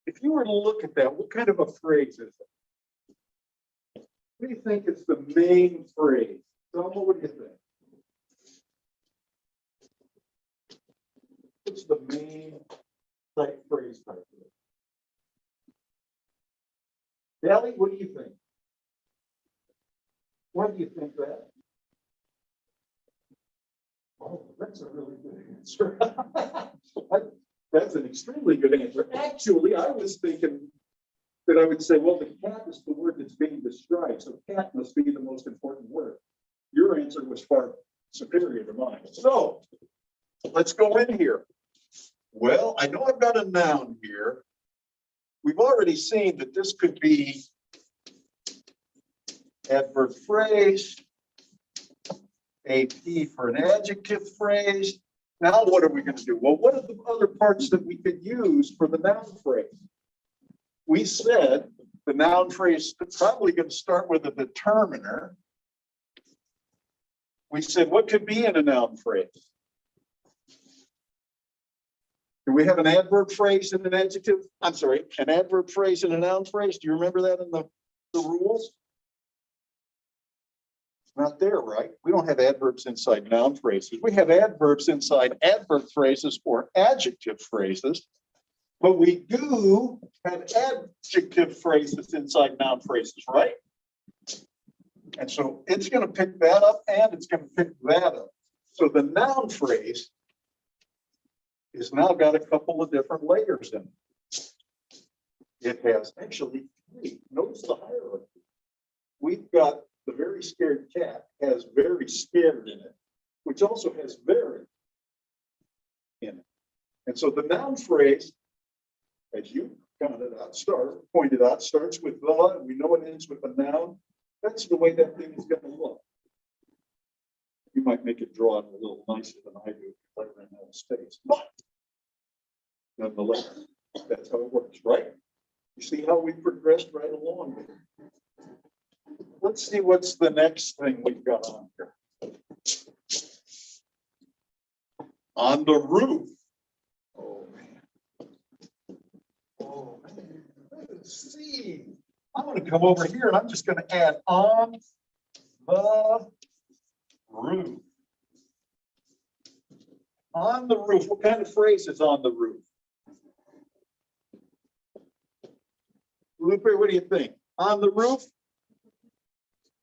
If you were to look at that, what kind of a phrase is it? What do you think is the main phrase? Selma, what do you think? What's the main type phrase type? Ellie, what do you think? Why do you think that? Oh, that's a really good answer. That's an extremely good answer. Actually, I was thinking that I would say, well, the cat is the word that's being described, so cat must be the most important word. Your answer was far superior to mine. So let's go in here. Well, I know I've got a noun here. We've already seen that this could be adverb phrase, AP for an adjective phrase. Now what are we going to do? Well, what are the other parts that we could use for the noun phrase? We said the noun phrase is probably going to start with a determiner. We said what could be in a noun phrase? Do we have an adverb phrase and an adjective? I'm sorry, an adverb phrase and a noun phrase. Do you remember that in the rules? It's not there, right? We don't have adverbs inside noun phrases. We have adverbs inside adverb phrases or adjective phrases, but we do have adjective phrases inside noun phrases, right? And so it's going to pick that up and it's going to pick that up. So the noun phrase is now got a couple of different layers in it. It has actually three. Notice the hierarchy. We've got the very scared cat has very scared in it, which also has very in it. And so the noun phrase, as you pointed out, starts with the, and we know it ends with a noun. That's the way that thing is going to look. You might make it draw it a little nicer than I do, later in that space. But nonetheless, that's how it works, right? You see how we progressed right along there. Let's see what's the next thing we've got on here. On the roof. Oh man. Oh man. Let's see. I'm going to come over here and I'm just going to add on the roof. On the roof. What kind of phrase is on the roof? Lupe, what do you think? On the roof?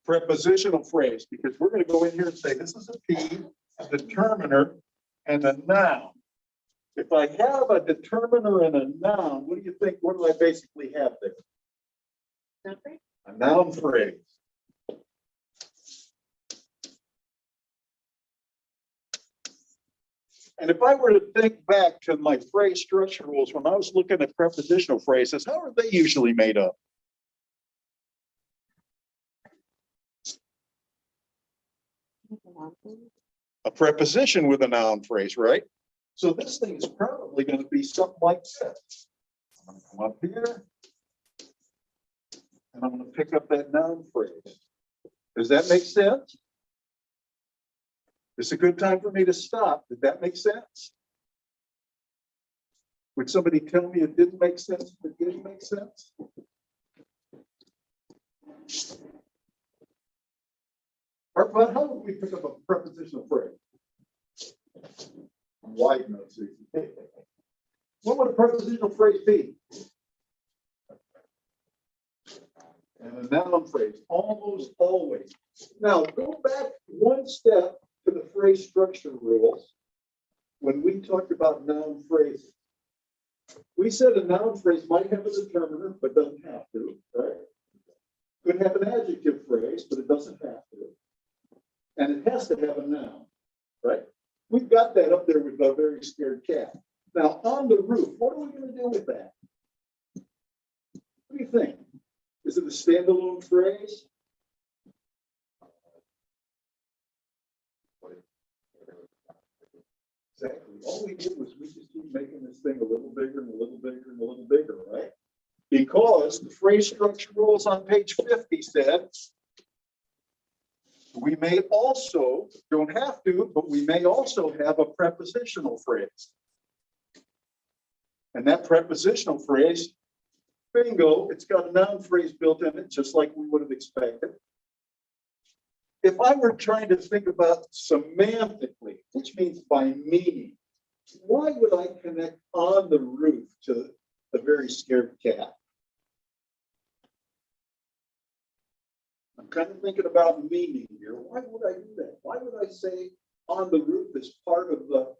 Prepositional phrase, because we're going to go in here and say this is a P, a determiner, and a noun. If I have a determiner and a noun, what do you think? What do I basically have there? Nothing. A noun phrase. And if I were to think back to my phrase structure rules, when I was looking at prepositional phrases, how are they usually made up? A preposition with a noun phrase, right? So this thing is probably going to be something like this. I'm gonna come up here. And I'm gonna pick up that noun phrase. Does that make sense? It's a good time for me to stop. Did that make sense? Would somebody tell me it didn't make sense if it didn't make sense? But how would we pick up a prepositional phrase? I'm wide enough so you can take it. What would a prepositional phrase be? And a noun phrase, almost always. Now, go back one step to the phrase structure rules. When we talked about noun phrases, we said a noun phrase might have a determiner, but doesn't have to, right? Could have an adjective phrase, but it doesn't have to. And it has to have a noun, right? We've got that up there with a very scared cat. Now, on the roof, what are we going to do with that? What do you think? Is it a standalone phrase? Exactly. All we did was we just keep making this thing a little bigger and a little bigger and a little bigger, right? Because the phrase structure rules on page 50 said, we may also, don't have to, but we may also have a prepositional phrase. And that prepositional phrase, bingo, it's got a noun phrase built in it, just like we would have expected. If I were trying to think about semantically, which means by meaning, why would I connect on the roof to the very scared cat? I'm kind of thinking about meaning here. Why would I do that? Why would I say on the roof as part of the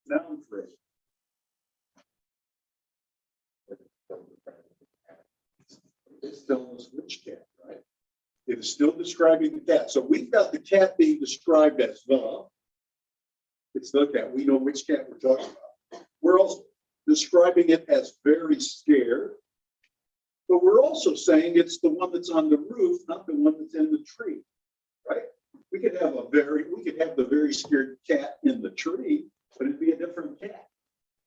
noun phrase? It's telling us which cat, right? It is still describing the cat. So we've got the cat being described as the. It's the cat. We know which cat we're talking about. We're also describing it as very scared. But we're also saying it's the one that's on the roof, not the one that's in the tree, right? We could have the very scared cat in the tree, but it'd be a different cat.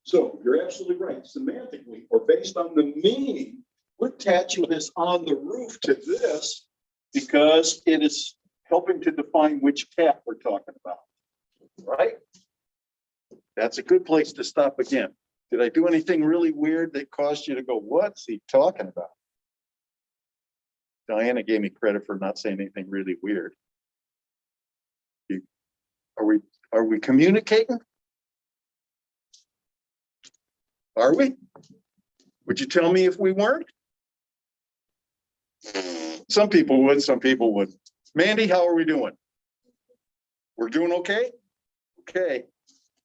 So you're absolutely right. Semantically, or based on the meaning, we're attaching this on the roof to this because it is helping to define which cat we're talking about, right? That's a good place to stop again. Did I do anything really weird that caused you to go, what's he talking about? Diana gave me credit for not saying anything really weird. Are we communicating? Are we? Would you tell me if we weren't? Some people would, some people wouldn't. Mandy, how are we doing? We're doing okay? Okay.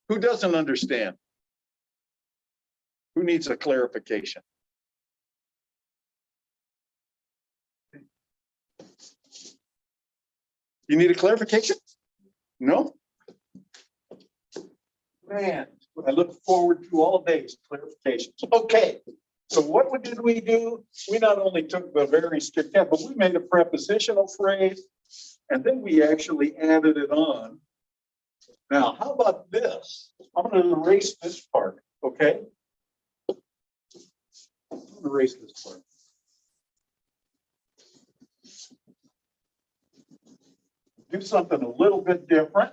Who doesn't understand? Who needs a clarification? You need a clarification? No? Man, I look forward to all days clarifications. Okay, so what did we do? We not only took the very strict cat, but we made a prepositional phrase, and then we actually added it on. Now, how about this? I'm going to erase this part, okay? I'm going to erase this part. Do something a little bit different.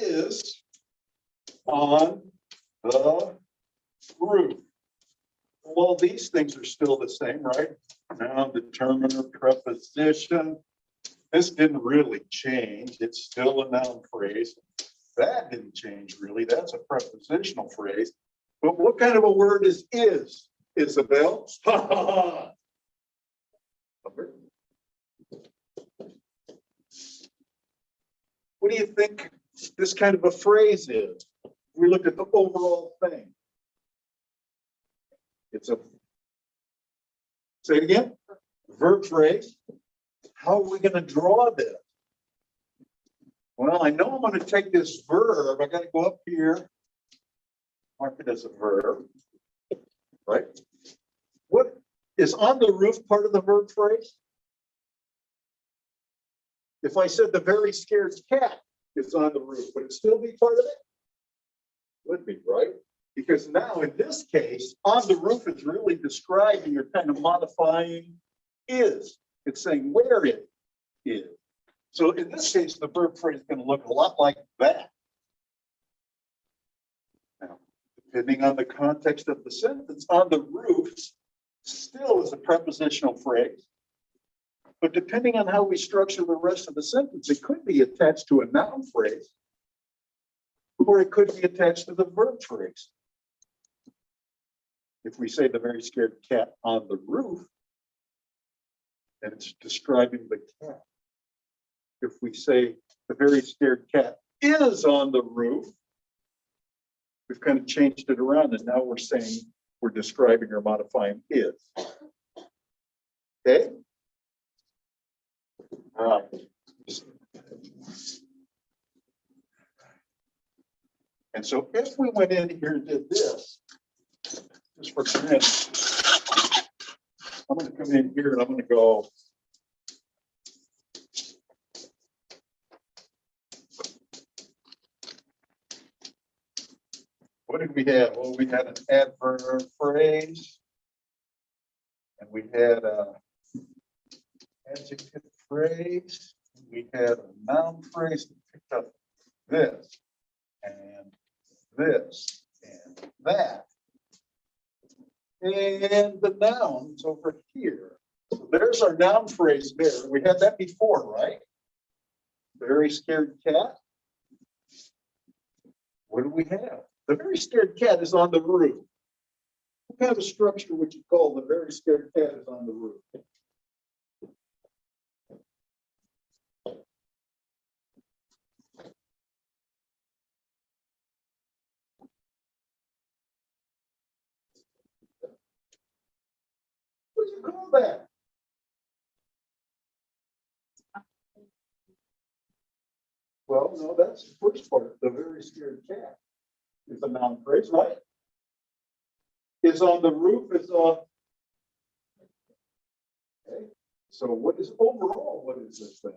Is on the roof. Well, these things are still the same, right? Noun, determiner, preposition. This didn't really change. It's still a noun phrase. That didn't change really. That's a prepositional phrase. But what kind of a word is, Isabel? Ha ha ha. What do you think this kind of a phrase is? We look at the overall thing. It's a, say it again, verb phrase. How are we going to draw this? Well, I know I'm going to take this verb. I got to go up here. Mark it as a verb, right? What is on the roof part of the verb phrase? If I said the very scared cat is on the roof, would it still be part of it? Would be, right? Because now in this case, on the roof is really describing or kind of modifying is. It's saying where it is. So in this case, the verb phrase is going to look a lot like that. Now, depending on the context of the sentence, on the roof still is a prepositional phrase. But depending on how we structure the rest of the sentence, it could be attached to a noun phrase, or it could be attached to the verb phrase. If we say the very scared cat on the roof, then it's describing the cat. If we say the very scared cat is on the roof, we've kind of changed it around, and now we're saying we're describing or modifying is. Okay? All right. And so if we went in here and did this, just for a minute, I'm going to come in here and I'm going to go. What did we have? Well, we had an adverb phrase, and we had a adjective phrase. We had a noun phrase that picked up this and this and that. And the noun's over here. So there's our noun phrase there. We had that before, right? Very scared cat. What do we have? The very scared cat is on the roof. What kind of structure would you call the very scared cat is on the roof? What do you call that? Well, no, that's the first part. The very scared cat is a noun phrase, right? Is on the roof, is on. Okay. So what is overall, what is this thing?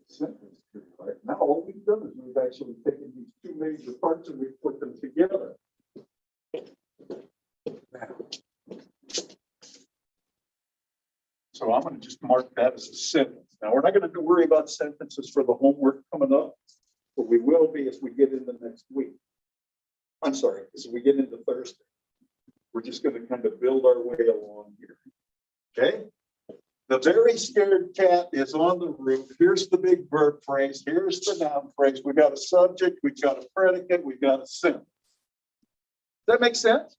Sentence, right? Now all we've done is we've actually taken these two major parts and we've put them together. Now, so I'm going to just mark that as a sentence. Now we're not going to worry about sentences for the homework coming up, but we will be as we get into next week. I'm sorry, as we get into Thursday. We're just going to kind of build our way along here. Okay? The very scared cat is on the roof. Here's the big verb phrase. Here's the noun phrase. We got a subject, we got a predicate, we got a sentence. Does that make sense?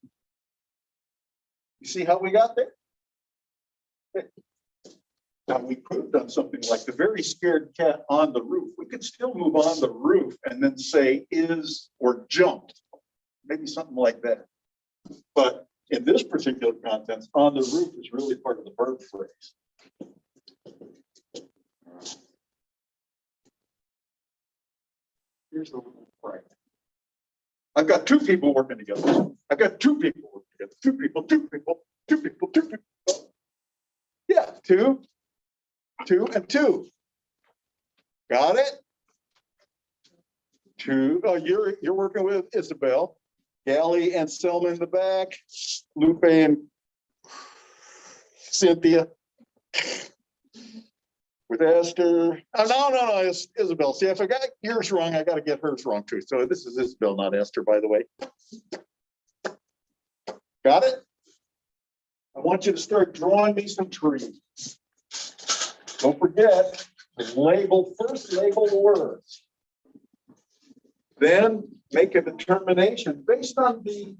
You see how we got there? Okay. Now we could have done something like the very scared cat on the roof. We could still move on the roof and then say is or jumped. Maybe something like that. But in this particular context, on the roof is really part of the verb phrase. Here's the little right. I've got two people working together. I've got two people working together. Two people, two people, two people, two people. Yeah, two, and two. Got it? Two. Oh, you're working with Isabel. Gally and Selma in the back. Lupe and Cynthia. With Esther. Oh, no, it's Isabel. See, if I got yours wrong, I got to get hers wrong too. So this is Isabel, not Esther, by the way. Got it? I want you to start drawing me some trees. Don't forget, first label the words. Then make a determination based on the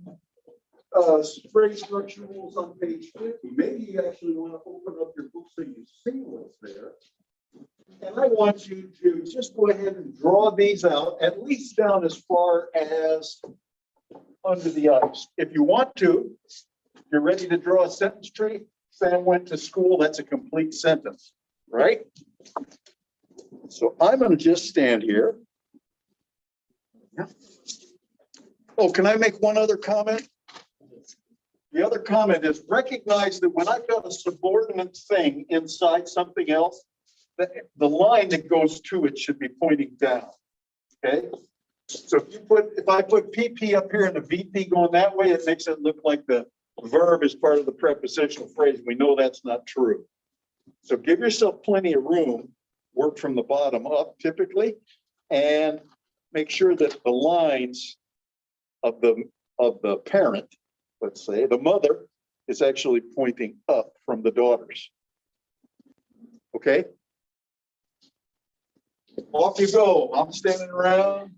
phrase structure rules on page 50. Maybe you actually want to open up your book so you see what's there. And I want you to just go ahead and draw these out, at least down as far as under the ice. If you want to, you're ready to draw a sentence tree. Sam went to school. That's a complete sentence, right? So I'm going to just stand here. Yeah. Oh, can I make one other comment? The other comment is recognize that when I've got a subordinate thing inside something else, the line that goes to it should be pointing down. Okay? So if I put PP up here and the VP going that way, it makes it look like the verb is part of the prepositional phrase. We know that's not true. So give yourself plenty of room, work from the bottom up typically, and make sure that the lines of the parent, let's say, the mother, is actually pointing up from the daughters. Okay? Off you go. I'm standing around,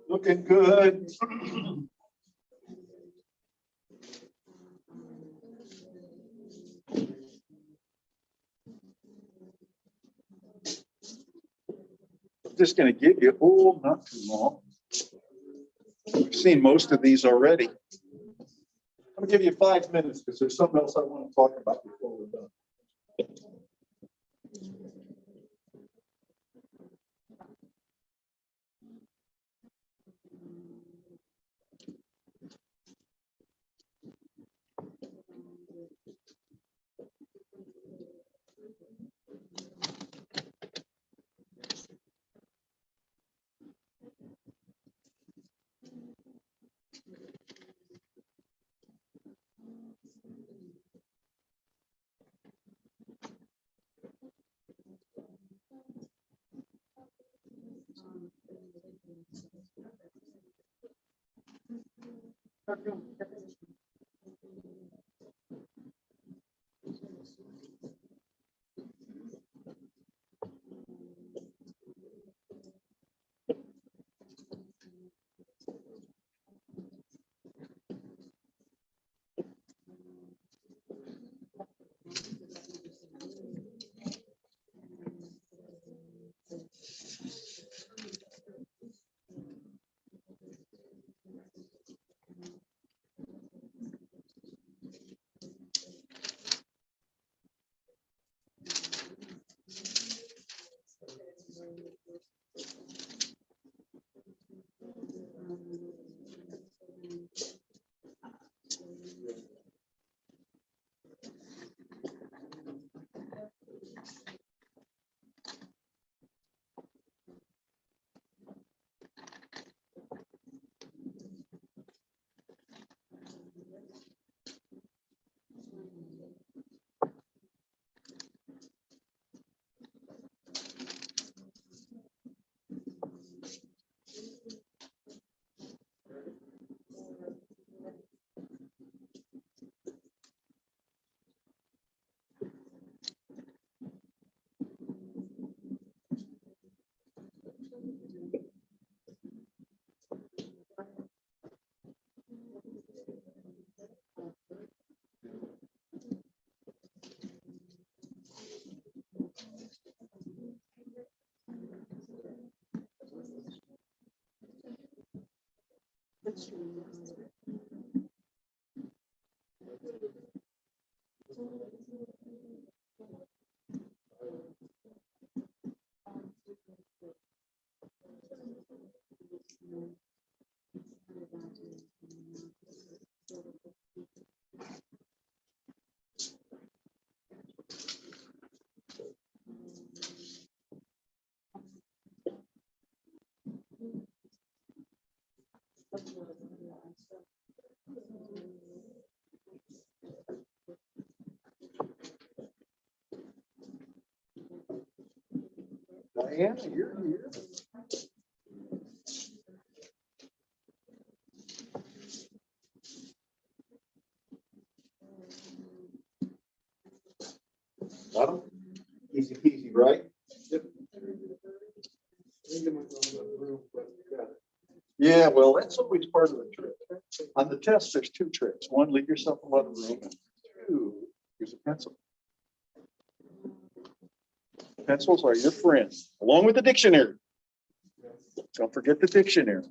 looking good. I'm just going to give you, not too long. We've seen most of these already. I'm going to give you 5 minutes because there's something else I want to talk about before we're done. Diana, you're here. Got 'em? Easy peasy, right? Yeah, well, that's always part of the trick. On the test, there's 2 tricks. 1, leave yourself a lot of room. 2, use a pencil. Pencils are your friends, along with the dictionary. Don't forget the dictionary.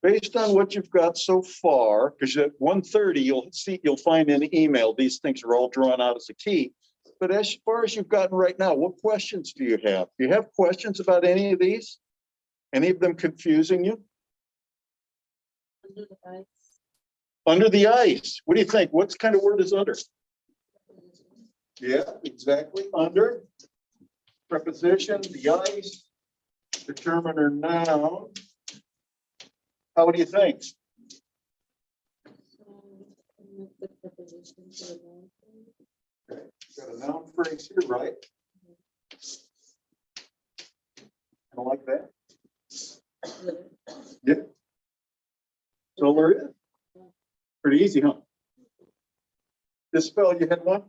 based on what you've got so far, because at 1:30, you'll find in the email, these things are all drawn out as a key. But as far as you've gotten right now, what questions do you have? Do you have questions about any of these? Any of them confusing you? Under the ice. Under the ice. What do you think? What kind of word is under? Yeah, exactly. Under. Preposition, the ice, determiner noun. How do you think? The preposition to the noun phrase. Got a noun phrase here, right? I like that. Yeah. So there is. Pretty easy, huh? This spell, you had one?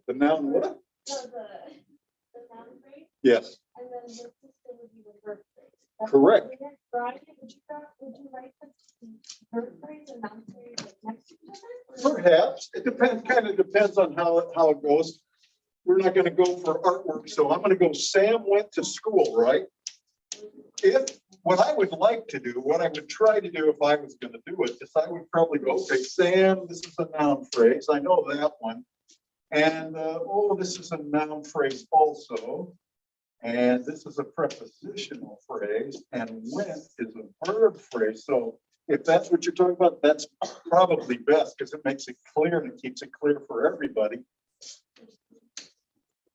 The noun what? No, the noun phrase, Yes, and then the system would be the verb phrase. That's correct. what we did. Brian, would you write the verb phrase and noun phrase like next to each other? or- Perhaps. It depends, kind of depends on how it goes. We're not gonna go for artwork, so I'm gonna go, Sam went to school, right? If, what I would like to do, what I would try to do if I was gonna do it, is I would probably go, okay, Sam, this is a noun phrase, I know that one. And, oh, this is a noun phrase also. And this is a prepositional phrase, and went is a verb phrase. So if that's what you're talking about, that's probably best, because it makes it clear and it keeps it clear for everybody.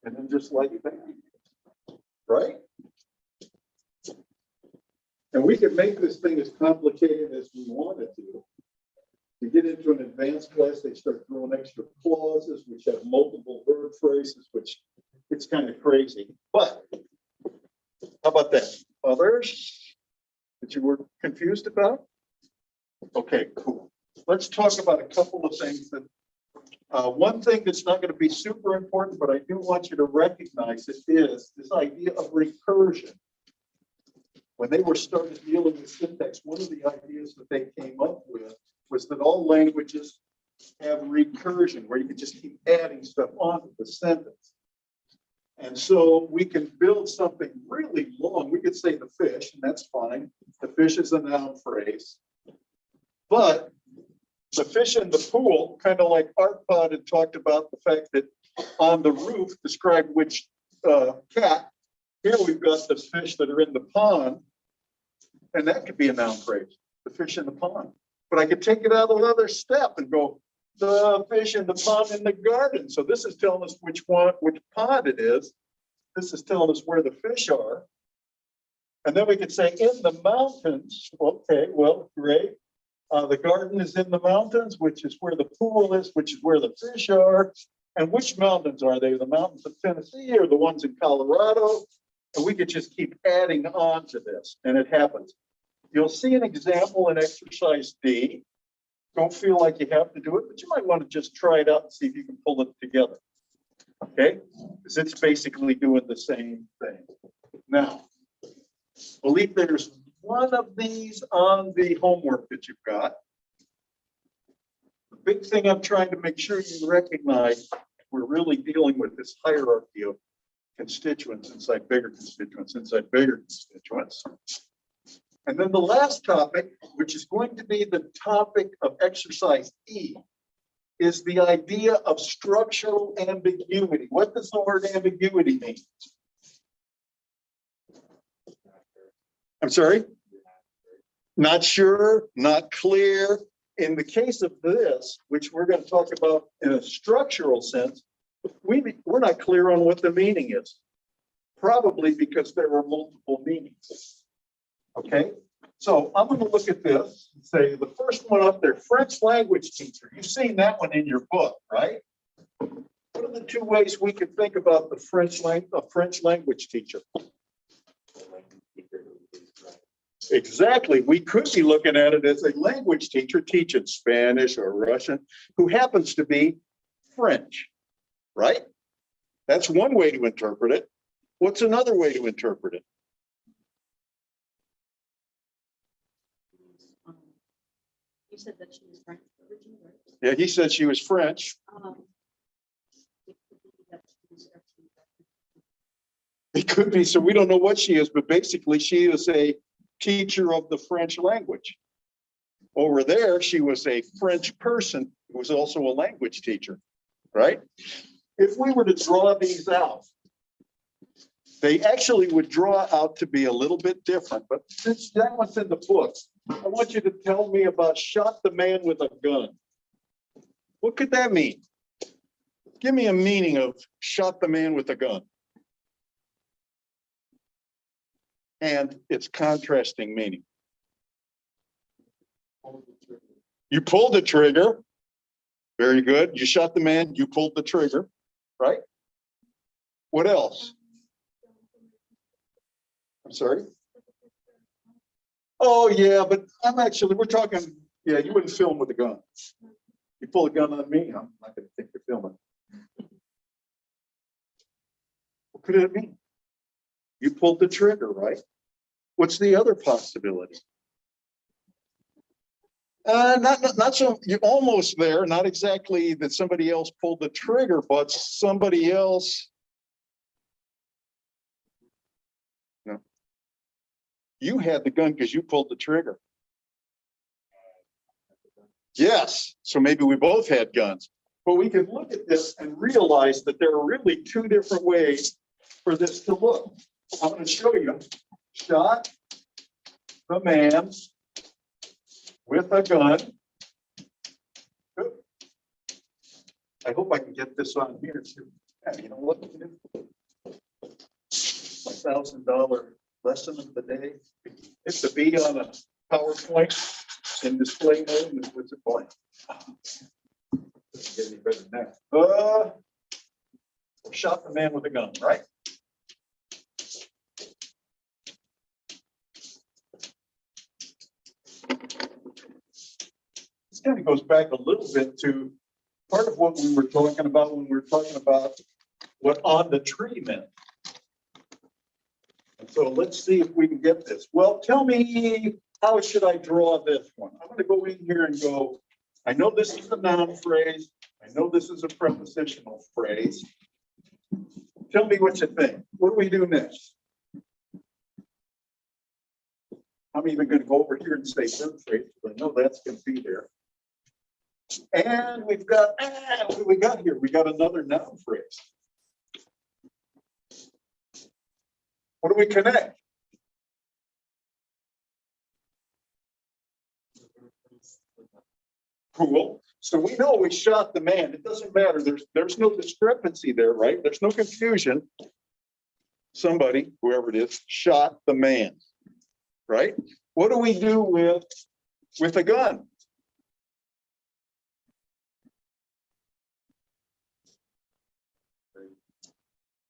And then just like that, right? And we can make this thing as complicated as we wanted to. You get into an advanced class, they start throwing extra clauses, which have multiple verb phrases, which it's kind of crazy. But how about that? Others that you were confused about? Okay, cool. Let's talk about a couple of things that, one thing that's not going to be super important, but I do want you to recognize it, is this idea of recursion. When they were started dealing with syntax, one of the ideas that they came up with was that all languages have recursion, where you can just keep adding stuff onto the sentence. And so we can build something really long. We could say the fish, and that's fine. The fish is a noun phrase. But the fish in the pool, kind of like Artpod had talked about the fact that on the roof described which cat. Here we've got the fish that are in the pond, and that could be a noun phrase, the fish in the pond. But I could take it out another step and go, the fish in the pond in the garden. So this is telling us which pond it is. This is telling us where the fish are. And then we could say in the mountains. Okay, well, great. The garden is in the mountains, which is where the pool is, which is where the fish are. And which mountains are they? The mountains of Tennessee or the ones in Colorado? And we could just keep adding on to this, and it happens. You'll see an example in exercise D. Don't feel like you have to do it, but you might want to just try it out and see if you can pull it together. Okay? Because it's basically doing the same thing. Now, I believe there's one of these on the homework that you've got. The big thing I'm trying to make sure you recognize, we're really dealing with this hierarchy of constituents inside bigger constituents, inside bigger constituents. And then the last topic, which is going to be the topic of exercise E, is the idea of structural ambiguity. What does the word ambiguity mean? I'm sorry? Not sure, not clear. In the case of this, which we're going to talk about in a structural sense, we're not clear on what the meaning is. Probably because there are multiple meanings. Okay, so I'm going to look at this and say the first one up there, French language teacher. You've seen that one in your book, right? What are the two ways we can think about the French language teacher? Exactly. We could be looking at it as a language teacher teaching Spanish or Russian who happens to be French, right? That's one way to interpret it. What's another way to interpret it? You said that she was French originally, right? Yeah, he said she was French. It could be that she was actually It could be, so we don't know what she is, but basically she is a teacher of the French language. Over there, she was a French person who was also a language teacher, right? If we were to draw these out, they actually would draw out to be a little bit different, but since that one's in the book, I want you to tell me about shot the man with a gun. What could that mean? Give me a meaning of shot the man with a gun. And its contrasting meaning. You pulled the trigger. Very good. You shot the man, you pulled the trigger, right? What else? I'm sorry? Oh, yeah, but we're talking, yeah, you wouldn't film with a gun. You pull a gun on me, I'm not going to think you're filming. What could it mean? You pulled the trigger, right? What's the other possibility? Not so, you're almost there, not exactly that somebody else pulled the trigger, but somebody else. No. You had the gun because you pulled the trigger. Yes, so maybe we both had guns, but we can look at this and realize that there are really two different ways for this to look. I'm going to show you. Shot the man with a gun. I hope I can get this on here too. Yeah, you know what? $1,000 lesson of the day. It's to be on a PowerPoint in display mode and what's it blank. Doesn't get any better than that. Shot the man with a gun, right? This kind of goes back a little bit to part of what we were talking about when we were talking about what on the tree meant. And so let's see if we can get this. Well, tell me, how should I draw this one? I'm going to go in here and go, I know this is a noun phrase. I know this is a prepositional phrase. Tell me what you think. What do we do next? I'm even going to go over here and say verb phrase, because I know that's going to be there. And we've got, what do we got here? We got another noun phrase. What do we connect? Cool. So we know we shot the man. It doesn't matter. There's no discrepancy there, right? There's no confusion. Somebody, whoever it is, shot the man, right? What do we do with a gun?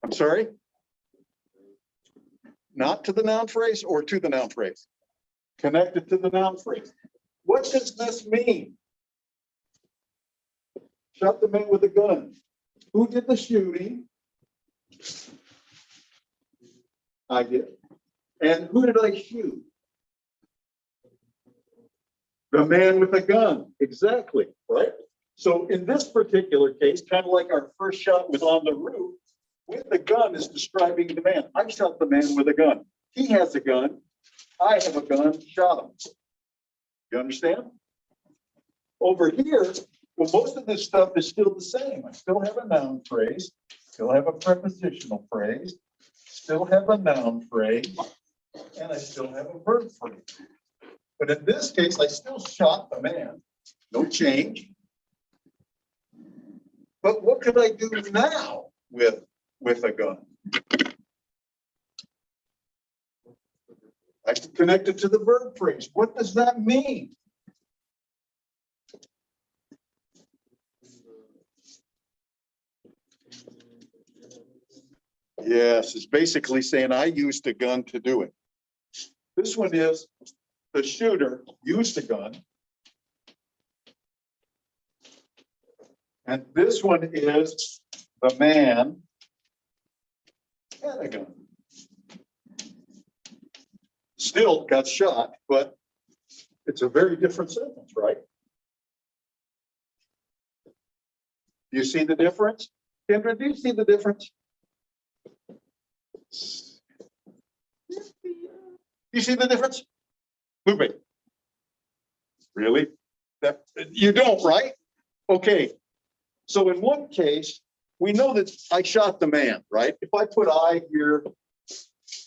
I'm sorry? Not to the noun phrase or to the noun phrase? Connected to the noun phrase. What does this mean? Shot the man with a gun. Who did the shooting? I did. And who did I shoot? The man with a gun. Exactly, right? So in this particular case, kind of like our first shot was on the roof, with the gun is describing the man. I shot the man with a gun. He has a gun. I have a gun, shot him. You understand? Over here, well, most of this stuff is still the same. I still have a noun phrase, still have a prepositional phrase, still have a noun phrase, and I still have a verb phrase. But in this case, I still shot the man. No change. But what could I do now with a gun? I can connect it to the verb phrase. What does that mean? Yes, it's basically saying I used a gun to do it. This one is the shooter used a gun. And this one is the man had a gun. Still got shot, but it's a very different sentence, right? Do you see the difference? Kendra, do you see the difference? You see the difference? Blueberry. Really? That, you don't, right? Okay. So in one case, we know that I shot the man, right? If I put I here,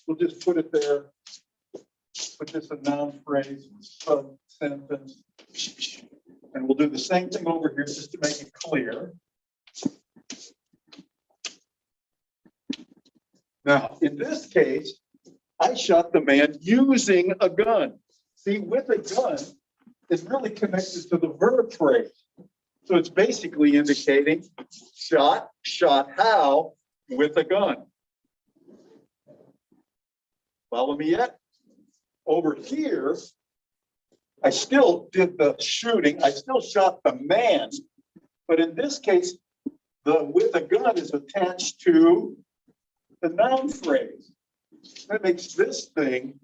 we'll just put it there. Put this a noun phrase, sub-sentence. And we'll do the same thing over here just to make it clear. Now, in this case, I shot the man using a gun. See, with a gun is really connected to the verb phrase. So it's basically indicating shot how with a gun. Follow me yet? Over here, I still did the shooting. I still shot the man. But in this case, the with a gun is attached to the noun phrase. That makes this thing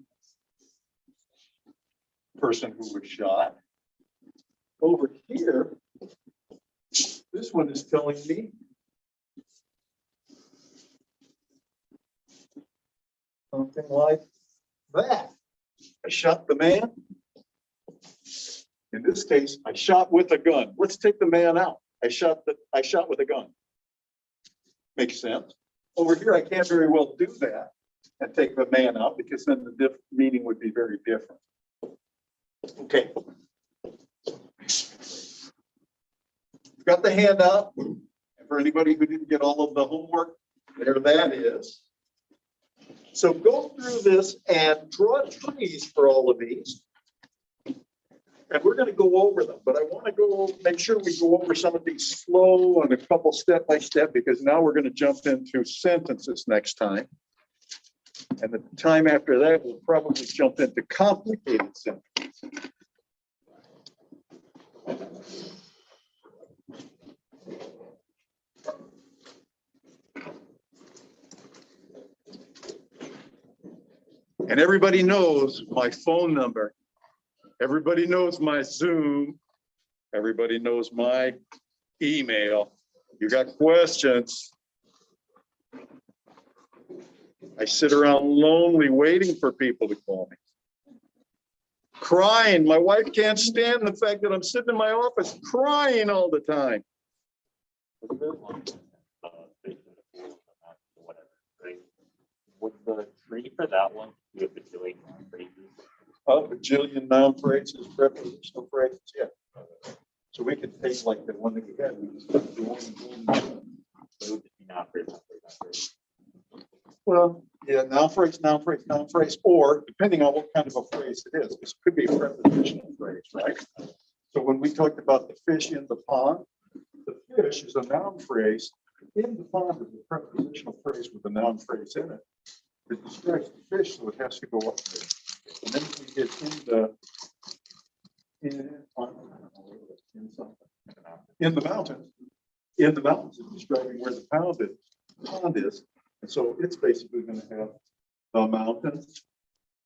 person who was shot. Over here, this one is telling me something like that. I shot the man. In this case, I shot with a gun. Let's take the man out. I shot with a gun. Makes sense. Over here, I can't very well do that and take the man out because then the meaning would be very different. Okay. Got the handout. And for anybody who didn't get all of the homework, there that is. So go through this and draw trees for all of these. And we're going to go over them, but I want to make sure we go over some of these slow and a couple step by step, because now we're going to jump into sentences next time. And the time after that, we'll probably jump into complicated sentences. And everybody knows my phone number. Everybody knows my Zoom. Everybody knows my email. You got questions? I sit around lonely waiting for people to call me. Crying. My wife can't stand the fact that I'm sitting in my office crying all the time. Would the tree for that one be a bajillion phrases? A bajillion noun phrases, prepositional phrases, yeah. So we could take like the one that we had. So it would just be noun phrase, noun phrase, noun phrase. Well, yeah, noun phrase, noun phrase, noun phrase, or depending on what kind of a phrase it is, this could be a prepositional phrase, right? So when we talked about the fish in the pond, the fish is a noun phrase. In the pond is a prepositional phrase with a noun phrase in it. It describes the fish, so it has to go up there. And then we get in the mountains. In the mountains, it's describing where the pond is. And so it's basically going to have the mountains,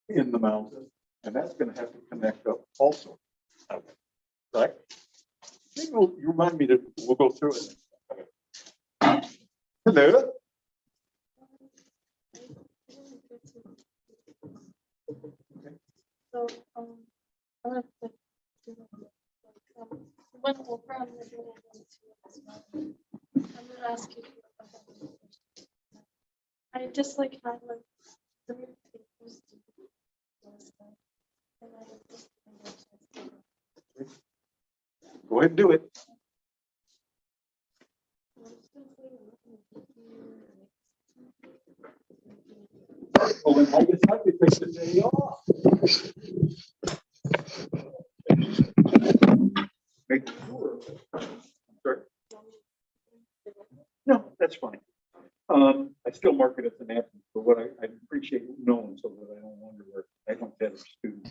in the mountains, and that's going to have to connect up also. Okay. Right? Maybe you remind me we'll go through it. Okay. Hello. So, I have to when over, I'm going to as well. I'm going to ask you about that. I just like had like 3 papers to do this stuff, and I just Go ahead and do it. Well, then I guess I could take the day off. Make sure. Sorry. No, that's fine. I still mark it as an absence, but what I appreciate knowing so that I don't wonder where I don't have a student.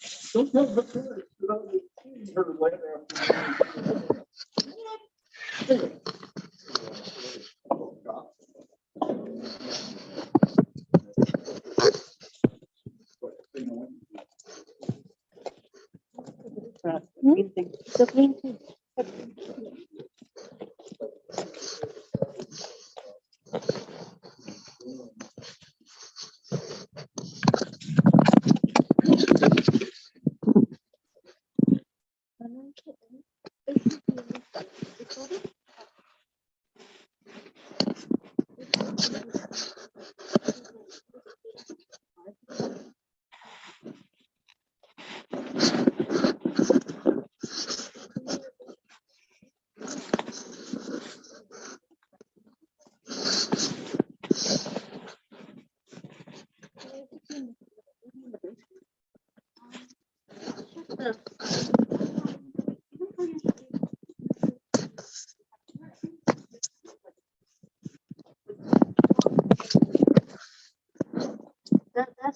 Sometimes it's her right after. The green thing. That's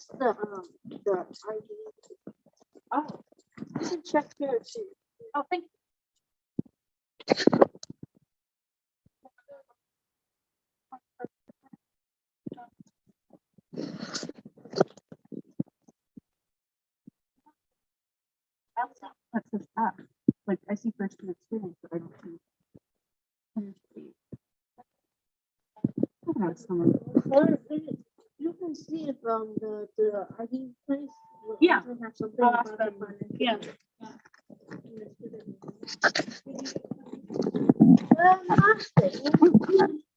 the ID. Oh, you can check here too. Oh, thank you. That's just that. Like I see first-hand experience, but I don't see. That's someone. Or you can see it from the ID place. will Yeah. also have something I'll about ask the them. financial- Yeah. Nothing.